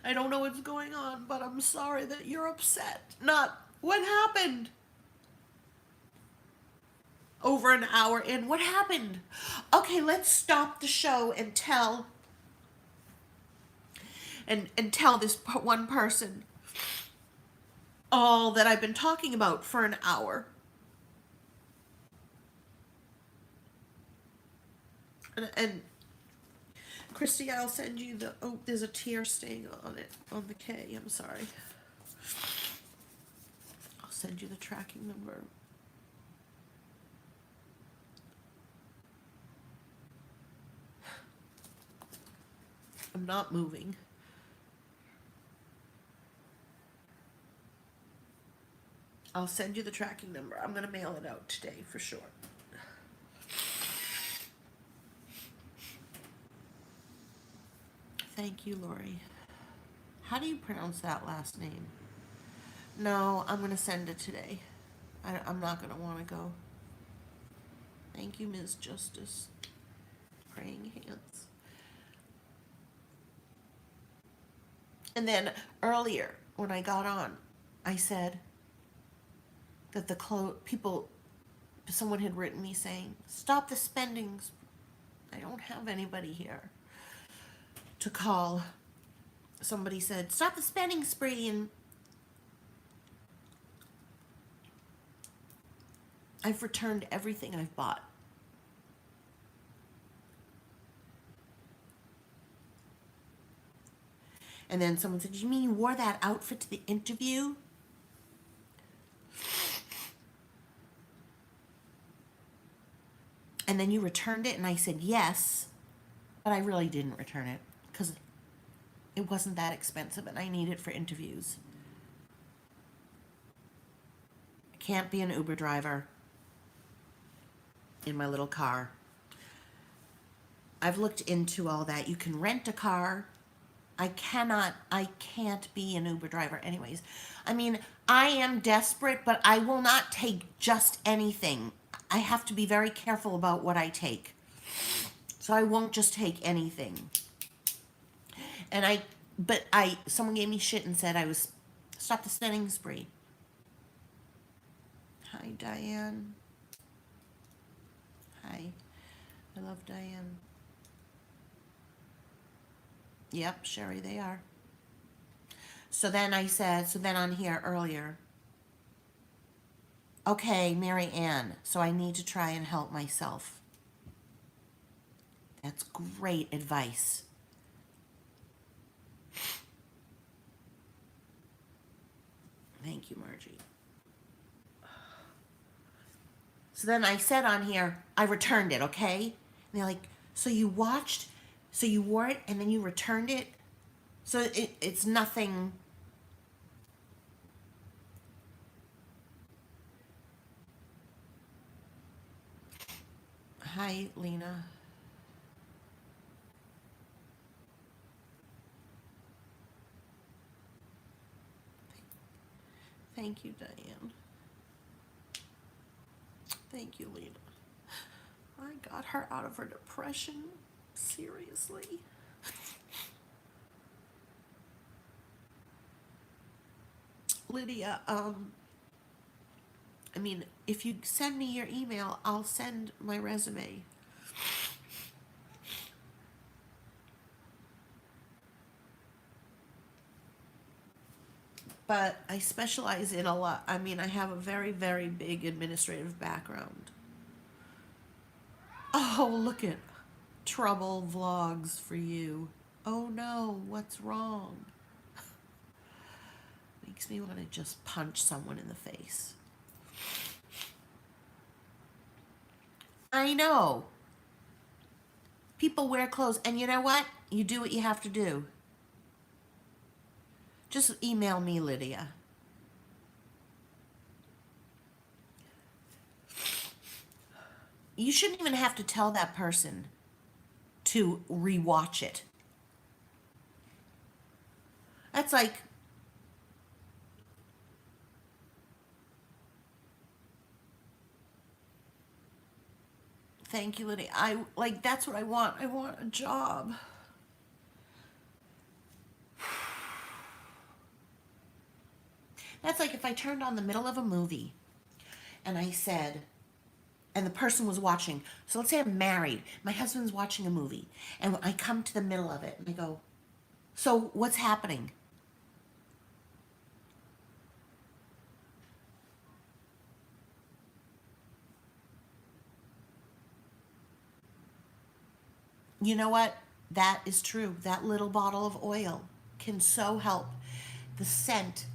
I don't know what's going on, but I'm sorry that you're upset. Not, what happened? Over an hour in, what happened? Okay, let's stop the show and tell tell this one person all that I've been talking about for an hour. And Christy, I'll send you the, oh, there's a tear stain on it, on the K, I'm sorry. I'll send you the tracking number. I'm not moving. I'll send you the tracking number. I'm going to mail it out today for sure. Thank you, Lori. How do you pronounce that last name? No, I'm going to send it today. I'm not going to want to go. Thank you, Ms. Justice. Praying hands. And then earlier, when I got on, I said that the people, someone had written me saying, stop the spendings. I don't have anybody here to call. Somebody said, stop the spending spree, and I've returned everything I've bought. And then someone said, you mean you wore that outfit to the interview? And then you returned it, and I said yes, but I really didn't return it because it wasn't that expensive and I need it for interviews. I can't be an Uber driver in my little car. I've looked into all that. You can rent a car. I can't be an Uber driver anyways. I mean, I am desperate, but I will not take just anything. I have to be very careful about what I take. So I won't just take anything. And someone gave me shit and said I was, stop the spending spree. Hi, Diane. Hi. I love Diane. Yep, Sherry, they are. So then on here earlier, okay, Mary Ann, so I need to try and help myself. That's great advice. Thank you, Margie. So then I said on here, I returned it, okay? And they're like, so you wore it and then you returned it? So it's nothing. Hi, Lena. Thank you, Diane. Thank you, Lena. I got her out of her depression. Seriously. Lydia, I mean, if you send me your email, I'll send my resume. But I specialize in a lot. I mean, I have a very, very big administrative background. Oh, look at trouble vlogs for you. Oh no, what's wrong? Makes me want to just punch someone in the face. I know. People wear clothes, and you know what? You do what you have to do. Just email me, Lydia. You shouldn't even have to tell that person to rewatch it. That's like, thank you, Lydia. I like that's what I want. I want a job. That's like if I turned on the middle of a movie and I said, and the person was watching. So let's say I'm married. My husband's watching a movie, and I come to the middle of it and I go, "So what's happening?" You know what? That is true. That little bottle of oil can so help. The scent.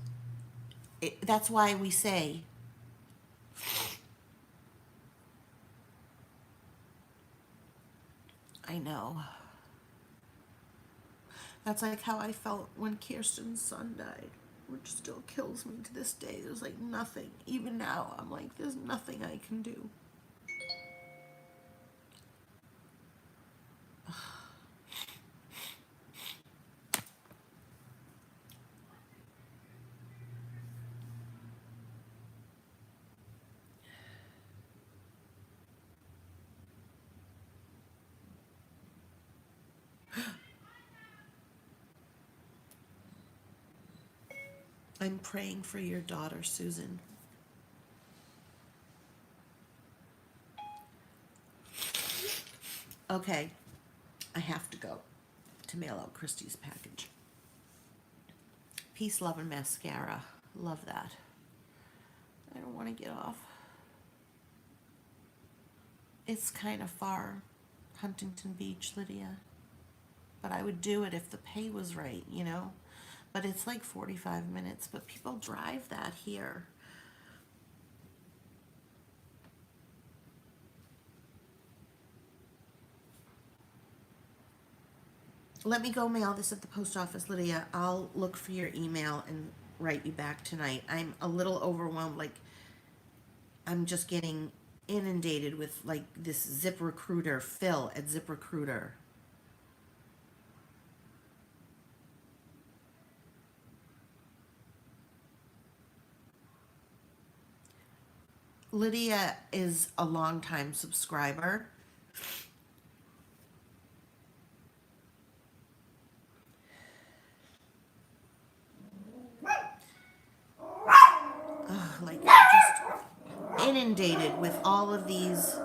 That's why we say, I know. That's like how I felt when Kirsten's son died, which still kills me to this day. There's like nothing. Even now, I'm like, there's nothing I can do. I'm praying for your daughter, Susan. Okay, I have to go to mail out Christy's package. Peace, love, and mascara. Love that. I don't want to get off. It's kind of far, Huntington Beach, Lydia. But I would do it if the pay was right, you know? But it's like 45 minutes, but people drive that here. Let me go mail this at the post office, Lydia. I'll look for your email and write you back tonight. I'm a little overwhelmed. Like, I'm just getting inundated with, like, this ZipRecruiter, Phil at ZipRecruiter. Lydia is a longtime subscriber. Like, just inundated with all of these.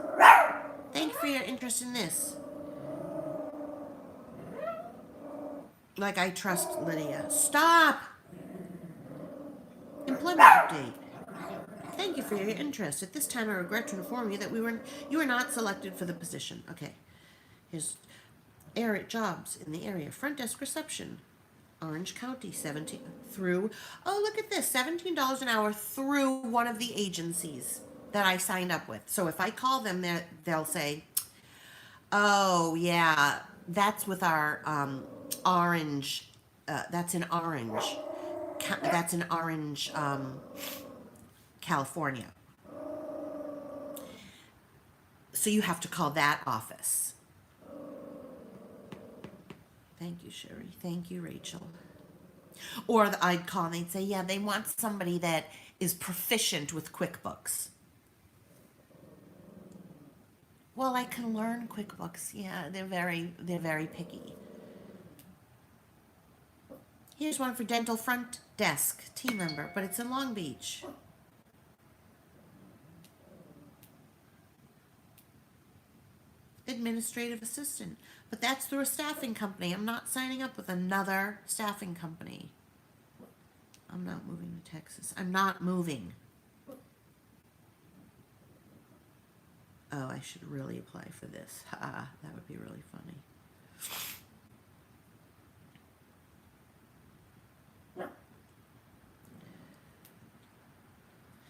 Thank you for your interest in this. Like, I trust Lydia. Stop! Employment update. Thank you for your interest. At this time, I regret to inform you that you were not selected for the position. Okay. Here's jobs in the area. Front desk reception. Orange County, 17 through. Oh, look at this. $17 an hour through one of the agencies that I signed up with. So if I call them, they'll say, "Oh, yeah, that's with our orange. That's in Orange. That's in Orange, California. So you have to call that office." Thank you, Sherry. Thank you, Rachel. Or I'd call and they'd say, "Yeah, they want somebody that is proficient with QuickBooks." Well, I can learn QuickBooks. Yeah, they're very picky. Here's one for dental front desk team member, but it's in Long Beach. Administrative assistant. But that's through a staffing company. I'm not signing up with another staffing company. I'm not moving to Texas. I'm not moving. Oh, I should really apply for this. That would be really funny.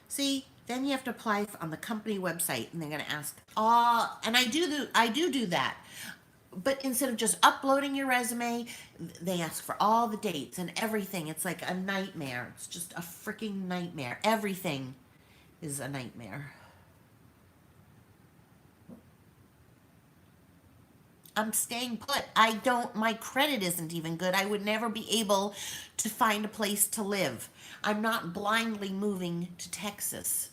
See, then you have to apply on the company website, and they're going to ask, and I do that. But instead of just uploading your resume, they ask for all the dates and everything. It's like a nightmare. It's just a freaking nightmare. Everything is a nightmare. I'm staying put. My credit isn't even good. I would never be able to find a place to live. I'm not blindly moving to Texas.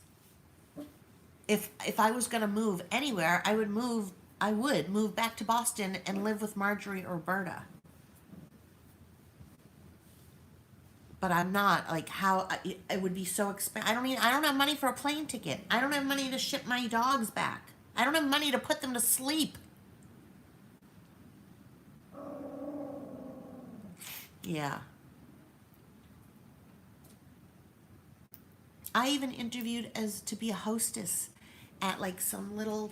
If I was going to move anywhere, I would move back to Boston and live with Marjorie or Berta. But I'm not. Like, how it would be so expensive. I don't have money for a plane ticket. I don't have money to ship my dogs back. I don't have money to put them to sleep. Yeah. I even interviewed as to be a hostess at like some little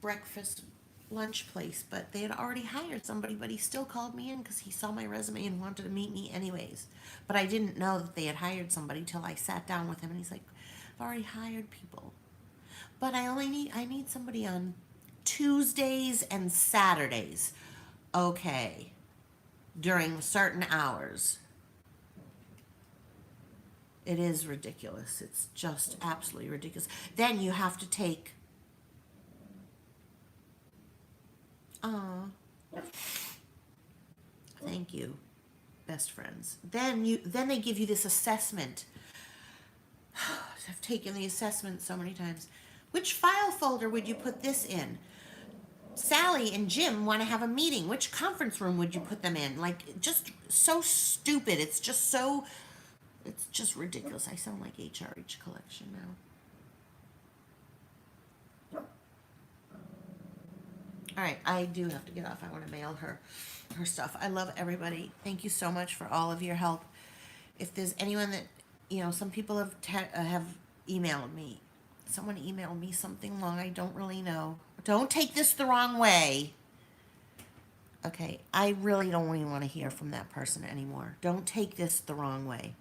breakfast lunch place, but they had already hired somebody, but he still called me in because he saw my resume and wanted to meet me anyways. But I didn't know that they had hired somebody till I sat down with him, and he's like, I've already hired people. But I need somebody on Tuesdays and Saturdays. Okay. During certain hours. It is ridiculous. It's just absolutely ridiculous. Then you have to take. Oh, thank you, best friends. Then they give you this assessment. I've taken the assessment so many times. Which file folder would you put this in? Sally and Jim want to have a meeting. Which conference room would you put them in? Like, just so stupid. It's just ridiculous. I sound like HRH collection now. All right, I do have to get off. I want to mail her stuff. I love everybody. Thank you so much for all of your help. If there's anyone that, some people have emailed me. Someone emailed me something long. I don't really know. Don't take this the wrong way. Okay, I really don't even want to hear from that person anymore. Don't take this the wrong way.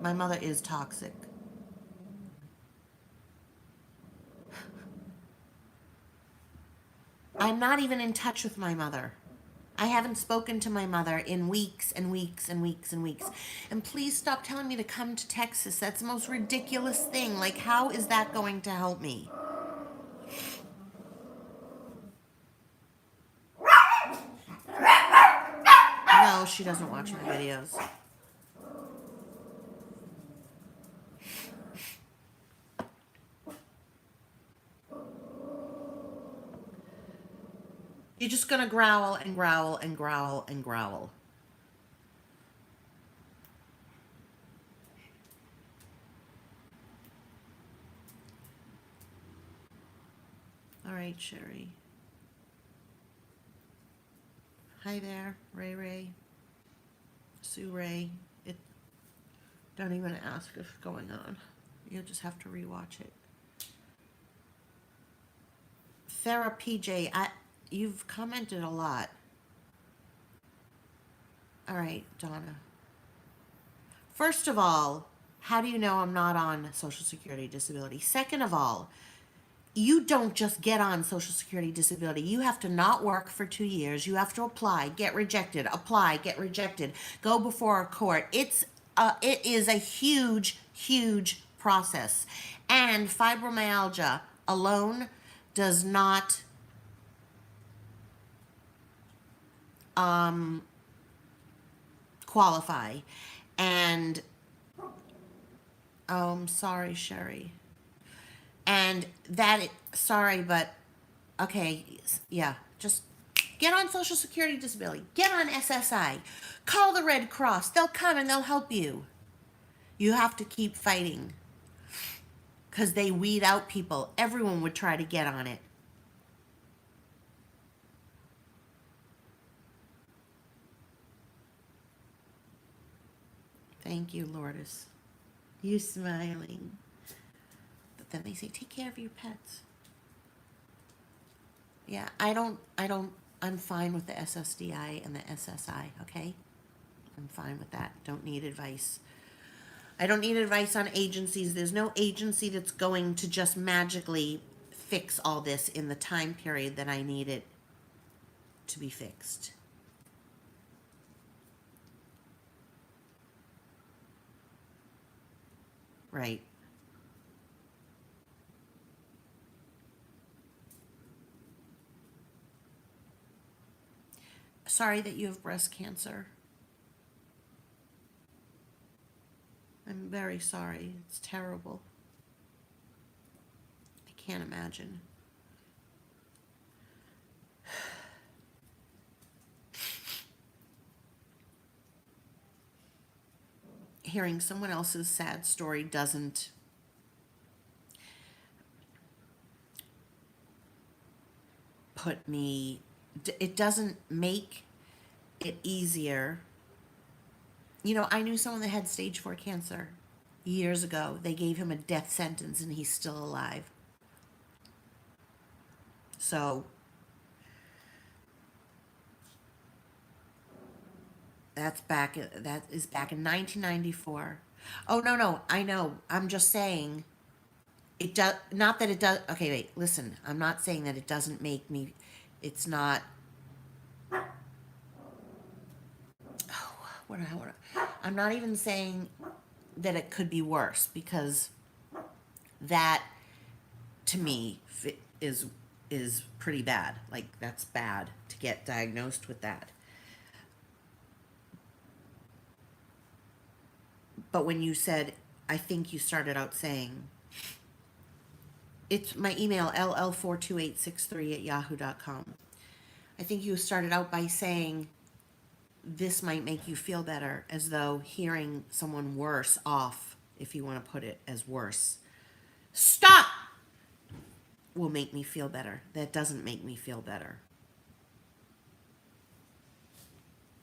My mother is toxic. I'm not even in touch with my mother. I haven't spoken to my mother in weeks and weeks and weeks and weeks. And please stop telling me to come to Texas. That's the most ridiculous thing. Like, how is that going to help me? No, she doesn't watch my videos. You're just gonna growl and growl and growl and growl. All right, Sherry. Hi there, Ray Ray. Sue Ray. Don't even ask what's going on. You'll just have to rewatch it. Farah PJ, you've commented a lot. All right, Donna. First of all, how do you know I'm not on Social Security disability? Second of all, you don't just get on Social Security disability. You have to not work for 2 years. You have to apply, get rejected, apply, get rejected, go before a court. It is a huge, huge process. And fibromyalgia alone does not qualify. And I'm sorry, Sherry. And that, sorry, but okay, yeah, just get on Social Security Disability, get on SSI, call the Red Cross. They'll come and they'll help you. You have to keep fighting because they weed out people. Everyone would try to get on it. Thank you, Lourdes. You smiling. But then they say, take care of your pets. Yeah, I'm fine with the SSDI and the SSI, okay? I'm fine with that. Don't need advice. I don't need advice on agencies. There's no agency that's going to just magically fix all this in the time period that I need it to be fixed. Right. Sorry that you have breast cancer. I'm very sorry. It's terrible. I can't imagine. Hearing someone else's sad story doesn't put me, it doesn't make it easier. You know, I knew someone that had stage 4 cancer years ago. They gave him a death sentence and he's still alive. So that is back in 1994. Oh, no, I know. I'm just saying it does not that it does. Okay, wait, listen. I'm not saying that it doesn't make me, it's not, what I'm not even saying that it could be worse, because that to me is pretty bad. Like, that's bad to get diagnosed with that. But when you said, I think you started out saying, it's my email, ll42863@yahoo.com. I think you started out by saying, this might make you feel better, as though hearing someone worse off, if you want to put it as worse, stop, will make me feel better. That doesn't make me feel better.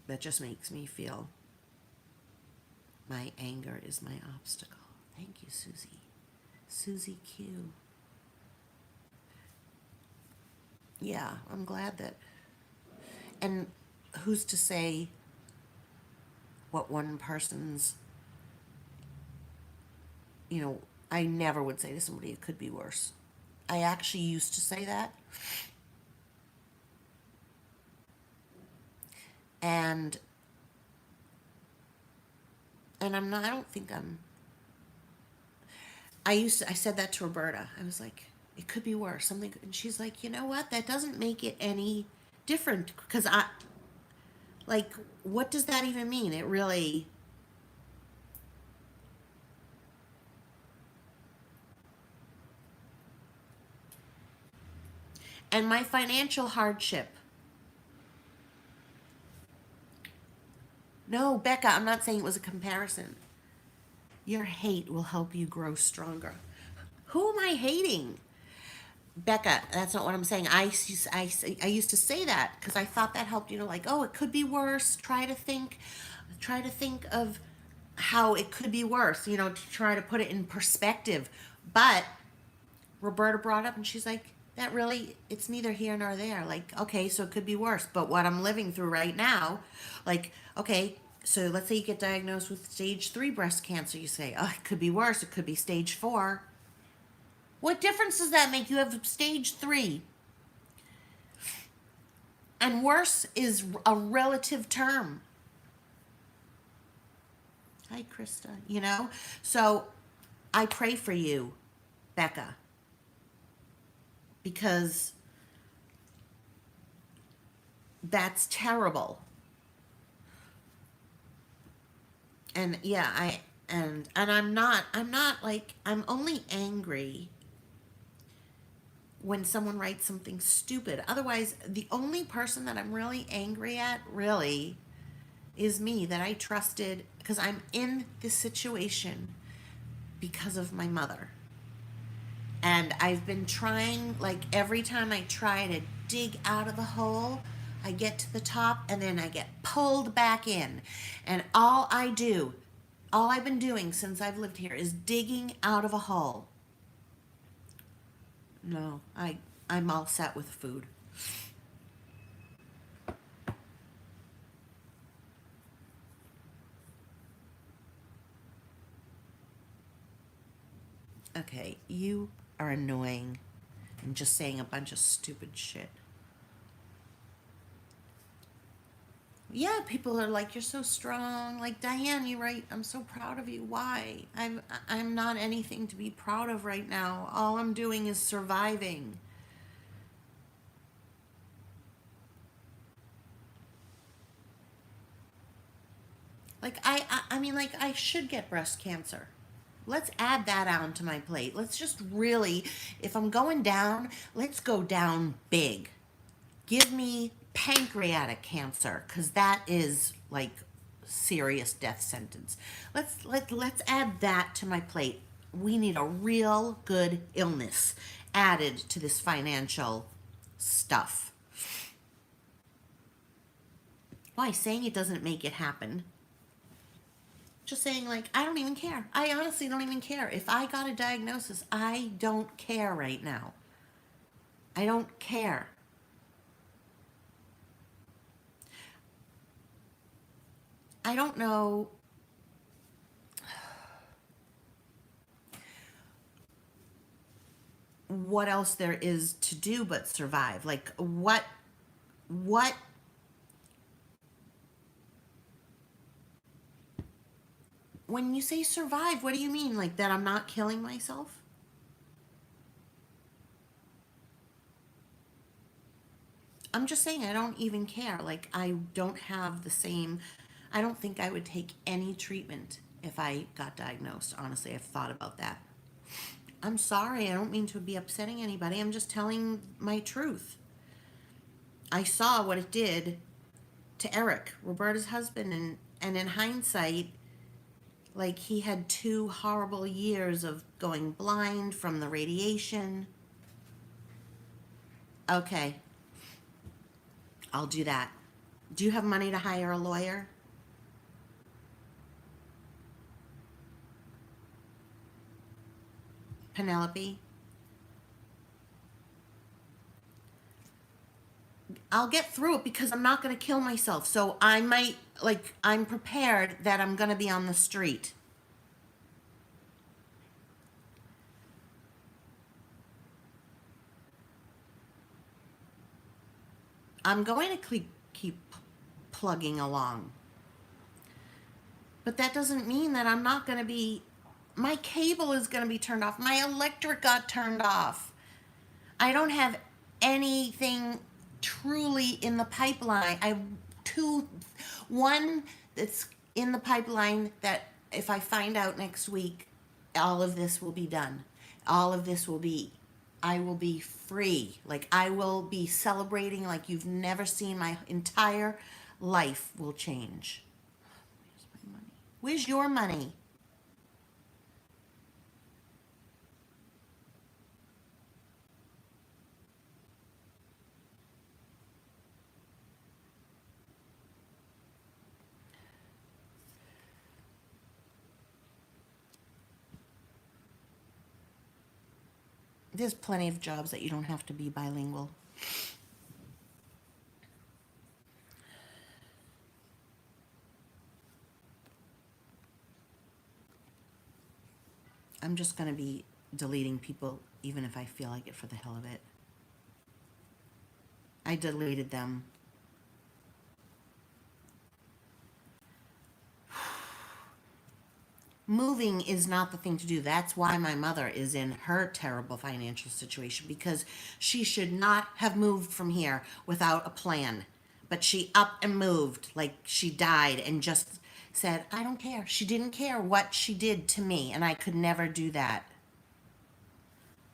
That just makes me feel my anger is my obstacle. Thank you, Susie. Susie Q. Yeah, I'm glad that. And who's to say what one person's, you know, I never would say to somebody it could be worse. I actually used to say that. And I don't think I said that to Roberta. I was like, it could be worse. Something, and she's like, you know what? That doesn't make it any different, because like, what does that even mean? It really, and my financial hardship. No, Becca, I'm not saying it was a comparison. Your hate will help you grow stronger. Who am I hating? Becca, that's not what I'm saying. I used to say that because I thought that helped, you know, like, oh, it could be worse. Try to think of how it could be worse, you know, to try to put it in perspective. But Roberta brought up and she's like, that really, it's neither here nor there. Like, okay, so it could be worse. But what I'm living through right now, like, okay, so let's say you get diagnosed with stage 3 breast cancer. You say, oh, it could be worse. It could be stage 4. What difference does that make? You have stage 3. And worse is a relative term. Hi, Krista. You know? So I pray for you, Becca, because that's terrible. And yeah, and I'm not like, I'm only angry when someone writes something stupid. Otherwise, the only person that I'm really angry at, really, is me, that I trusted, because I'm in this situation because of my mother. And I've been trying, like every time I try to dig out of the hole, I get to the top and then I get pulled back in. And all I've been doing since I've lived here is digging out of a hole. No, I'm all set with food. Okay, you are annoying and just saying a bunch of stupid shit. Yeah, people are like, you're so strong. Like, Diane, you're right. I'm so proud of you. Why? I'm not anything to be proud of right now. All I'm doing is surviving. Like I mean, like, I should get breast cancer. Let's add that onto my plate. Let's just really, if I'm going down, let's go down big. Give me pancreatic cancer, because that is like serious death sentence. Let's add that to my plate. We need a real good illness added to this financial stuff. Why? Saying it doesn't make it happen. Just saying, like, I don't even care. I honestly don't even care. If I got a diagnosis, I don't care right now. I don't care. I don't know what else there is to do but survive. Like, what, when you say survive, what do you mean? Like, that I'm not killing myself? I'm just saying I don't even care. Like, I don't have the same, I don't think I would take any treatment if I got diagnosed. Honestly, I've thought about that. I'm sorry. I don't mean to be upsetting anybody. I'm just telling my truth. I saw what it did to Eric, Roberta's husband, and in hindsight, like, he had 2 horrible years of going blind from the radiation. Okay, I'll do that. Do you have money to hire a lawyer? Penelope? I'll get through it because I'm not going to kill myself. So I might, like, I'm prepared that I'm going to be on the street. I'm going to keep plugging along. But that doesn't mean that I'm not going to be, my cable is going to be turned off. My electric got turned off. I don't have anything truly in the pipeline. I have one that's in the pipeline that if I find out next week, all of this will be done. All of this will be, I will be free. Like, I will be celebrating like you've never seen. My entire life will change. Where's my money? Where's your money? There's plenty of jobs that you don't have to be bilingual. I'm just going to be deleting people even if I feel like it for the hell of it. I deleted them. Moving is not the thing to do. That's why my mother is in her terrible financial situation, because she should not have moved from here without a plan. But she up and moved like she died and just said, I don't care. She didn't care what she did to me, and I could never do that.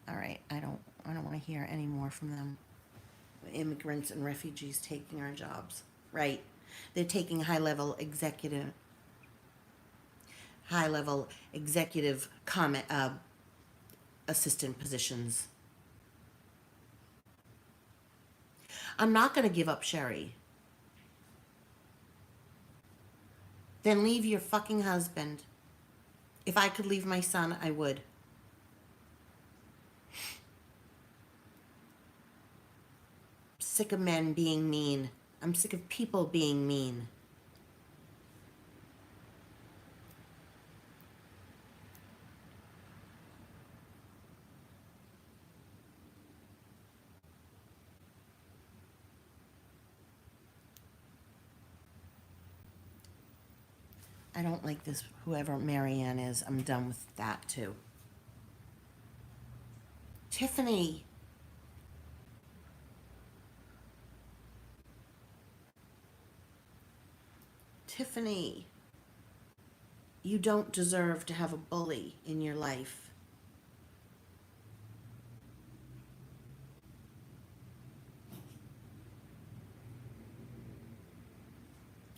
All right, I don't I don't want to hear any more from them. Immigrants and refugees taking our jobs, right? They're taking high level executive comment assistant positions. I'm not going to give up Sherry. Then leave your fucking husband. If I could leave my son, I would. Sick of men being mean. I'm sick of people being mean. I don't like this, whoever Marianne is. I'm done with that too. Tiffany. Tiffany. You don't deserve to have a bully in your life.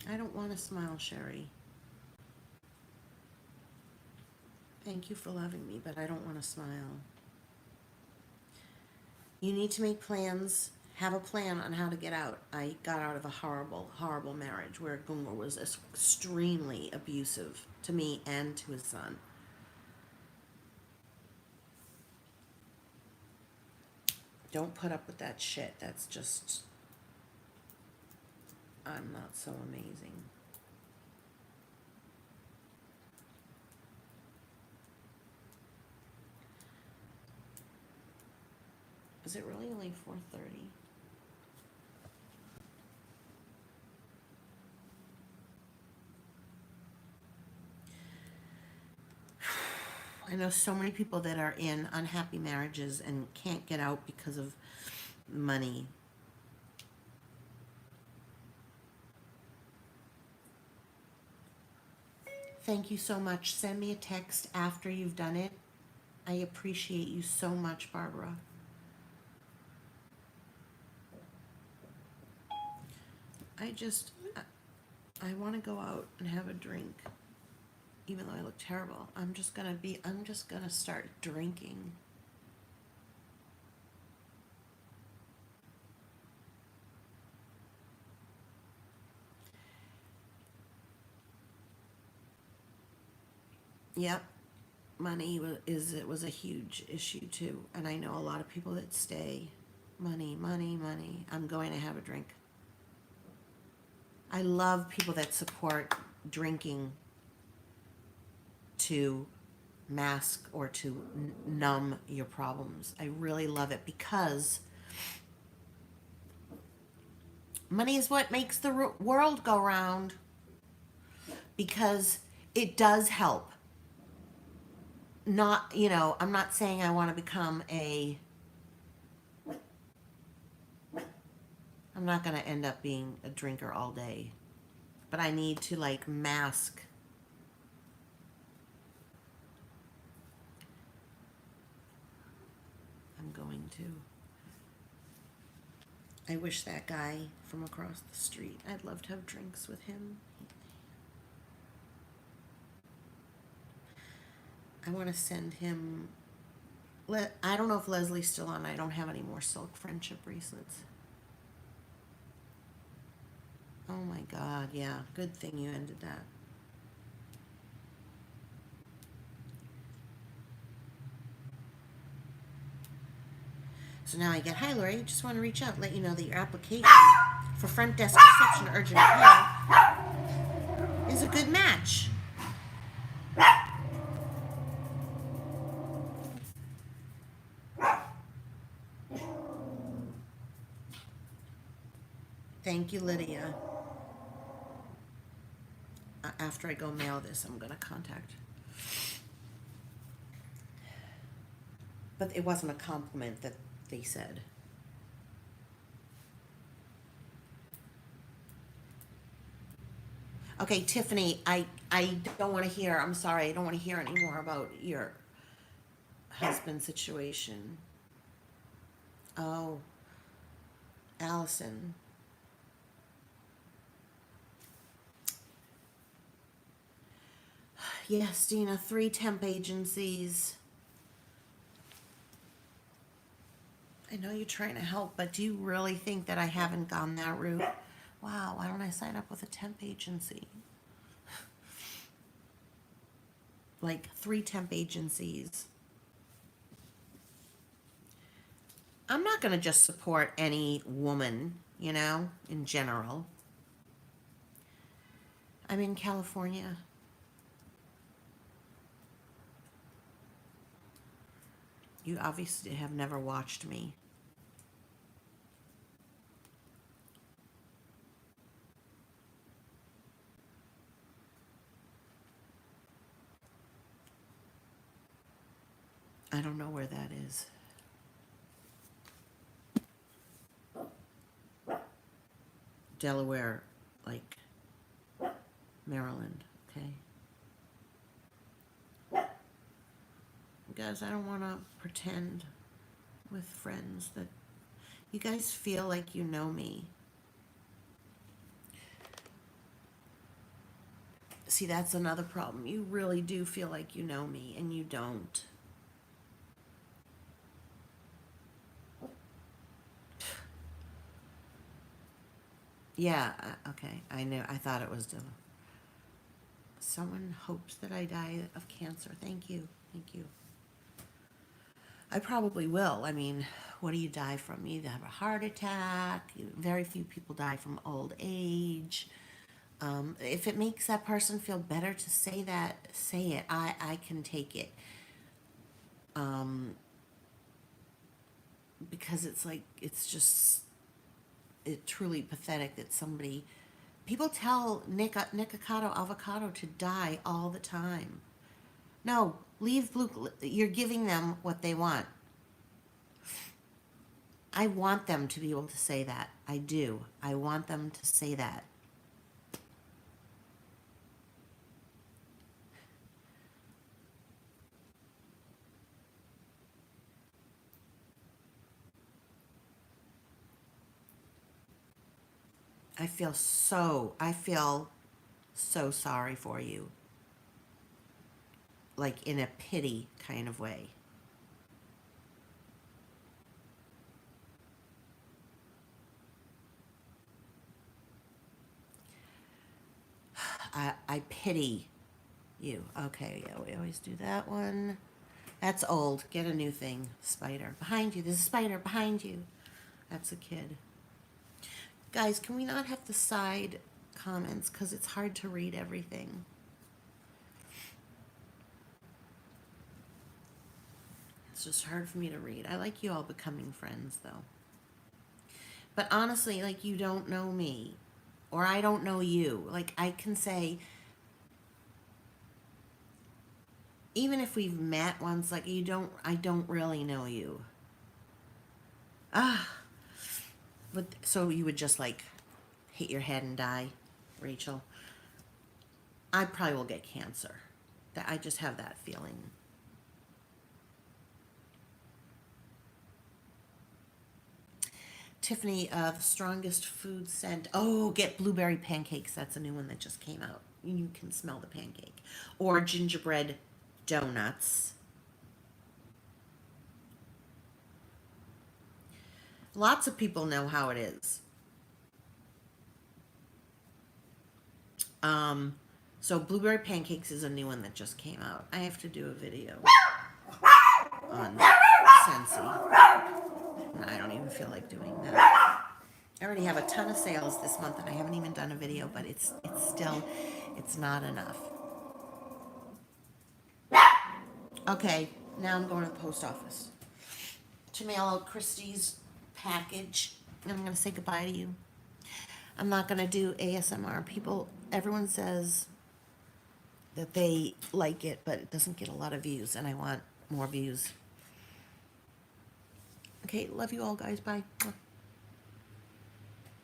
I don't want to smile, Sherry. Thank you for loving me, but I don't want to smile. You need to make plans, have a plan on how to get out. I got out of a horrible, horrible marriage where Gungar was extremely abusive to me and to his son. Don't put up with that shit. That's just, I'm not so amazing. Is it really only 4:30? I know so many people that are in unhappy marriages and can't get out because of money. Thank you so much. Send me a text after you've done it. I appreciate you so much, Barbara. I want to go out and have a drink, even though I look terrible. I'm just gonna start drinking. Yep. Money was a huge issue too, and I know a lot of people that stay. Money, money, money. I'm going to have a drink. I love people that support drinking to mask or to numb your problems. I really love it because money is what makes the world go round, because it does help. Not, I'm not saying I want to become I'm not going to end up being a drinker all day, but I need to mask. I'm going to. I wish that guy from across the street, I'd love to have drinks with him. I want to send him. I don't know if Leslie's still on. I don't have any more silk friendship bracelets. Oh my God, yeah. Good thing you ended that. So now I get, hi Lori, just want to reach out, let you know that your application for front desk reception urgent care is a good match. Thank you, Lydia. After I go mail this, I'm going to contact. But it wasn't a compliment that they said. Okay, Tiffany, I don't want to hear, I'm sorry, I don't want to hear any more about your husband's situation. Oh, Allison. Yes, Dina, 3 temp agencies. I know you're trying to help, but do you really think that I haven't gone that route? Wow, why don't I sign up with a temp agency? Like 3 temp agencies. I'm not going to just support any woman, in general. I'm in California. You obviously have never watched me. I don't know where that is. Delaware, like Maryland, okay? Guys, I don't want to pretend with friends that you guys feel like you know me. See, that's another problem. You really do feel like you know me, and you don't. Yeah, okay. I knew. I thought it was someone hopes that I die of cancer. Thank you. Thank you. I probably will. I mean, what do you die from? You either have a heart attack. Very few people die from old age. If it makes that person feel better to say that, say it. I can take it. Because it's just truly pathetic that people tell Nikocado Avocado to die all the time. No, leave blue. You're giving them what they want. I want them to be able to say that. I do. I want them to say that. I feel so sorry for you. Like in a pity kind of way. I pity you. Okay, yeah, we always do that one. That's old. Get a new thing. Spider. Behind you. There's a spider behind you. That's a kid. Guys, can we not have the side comments? Because it's hard to read everything. It's just hard for me to read. I like you all becoming friends, though. But honestly, like, you don't know me. Or I don't know you. Like, I can say, even if we've met once, like, I don't really know you. Ah. But, so you would just, like, hit your head and die, Rachel? I probably will get cancer. I just have that feeling. Tiffany, the strongest food scent. Oh, get blueberry pancakes. That's a new one that just came out. You can smell the pancake. Or gingerbread donuts. Lots of people know how it is. So blueberry pancakes is a new one that just came out. I have to do a video on Scentsy. And I don't even feel like doing that. I already have a ton of sales this month and I haven't even done a video, but it's not enough. Okay, now I'm going to the post office to mail out Christie's package. And I'm going to say goodbye to you. I'm not going to do ASMR. Everyone says that they like it, but it doesn't get a lot of views, and I want more views. Okay, love you all, guys. Bye.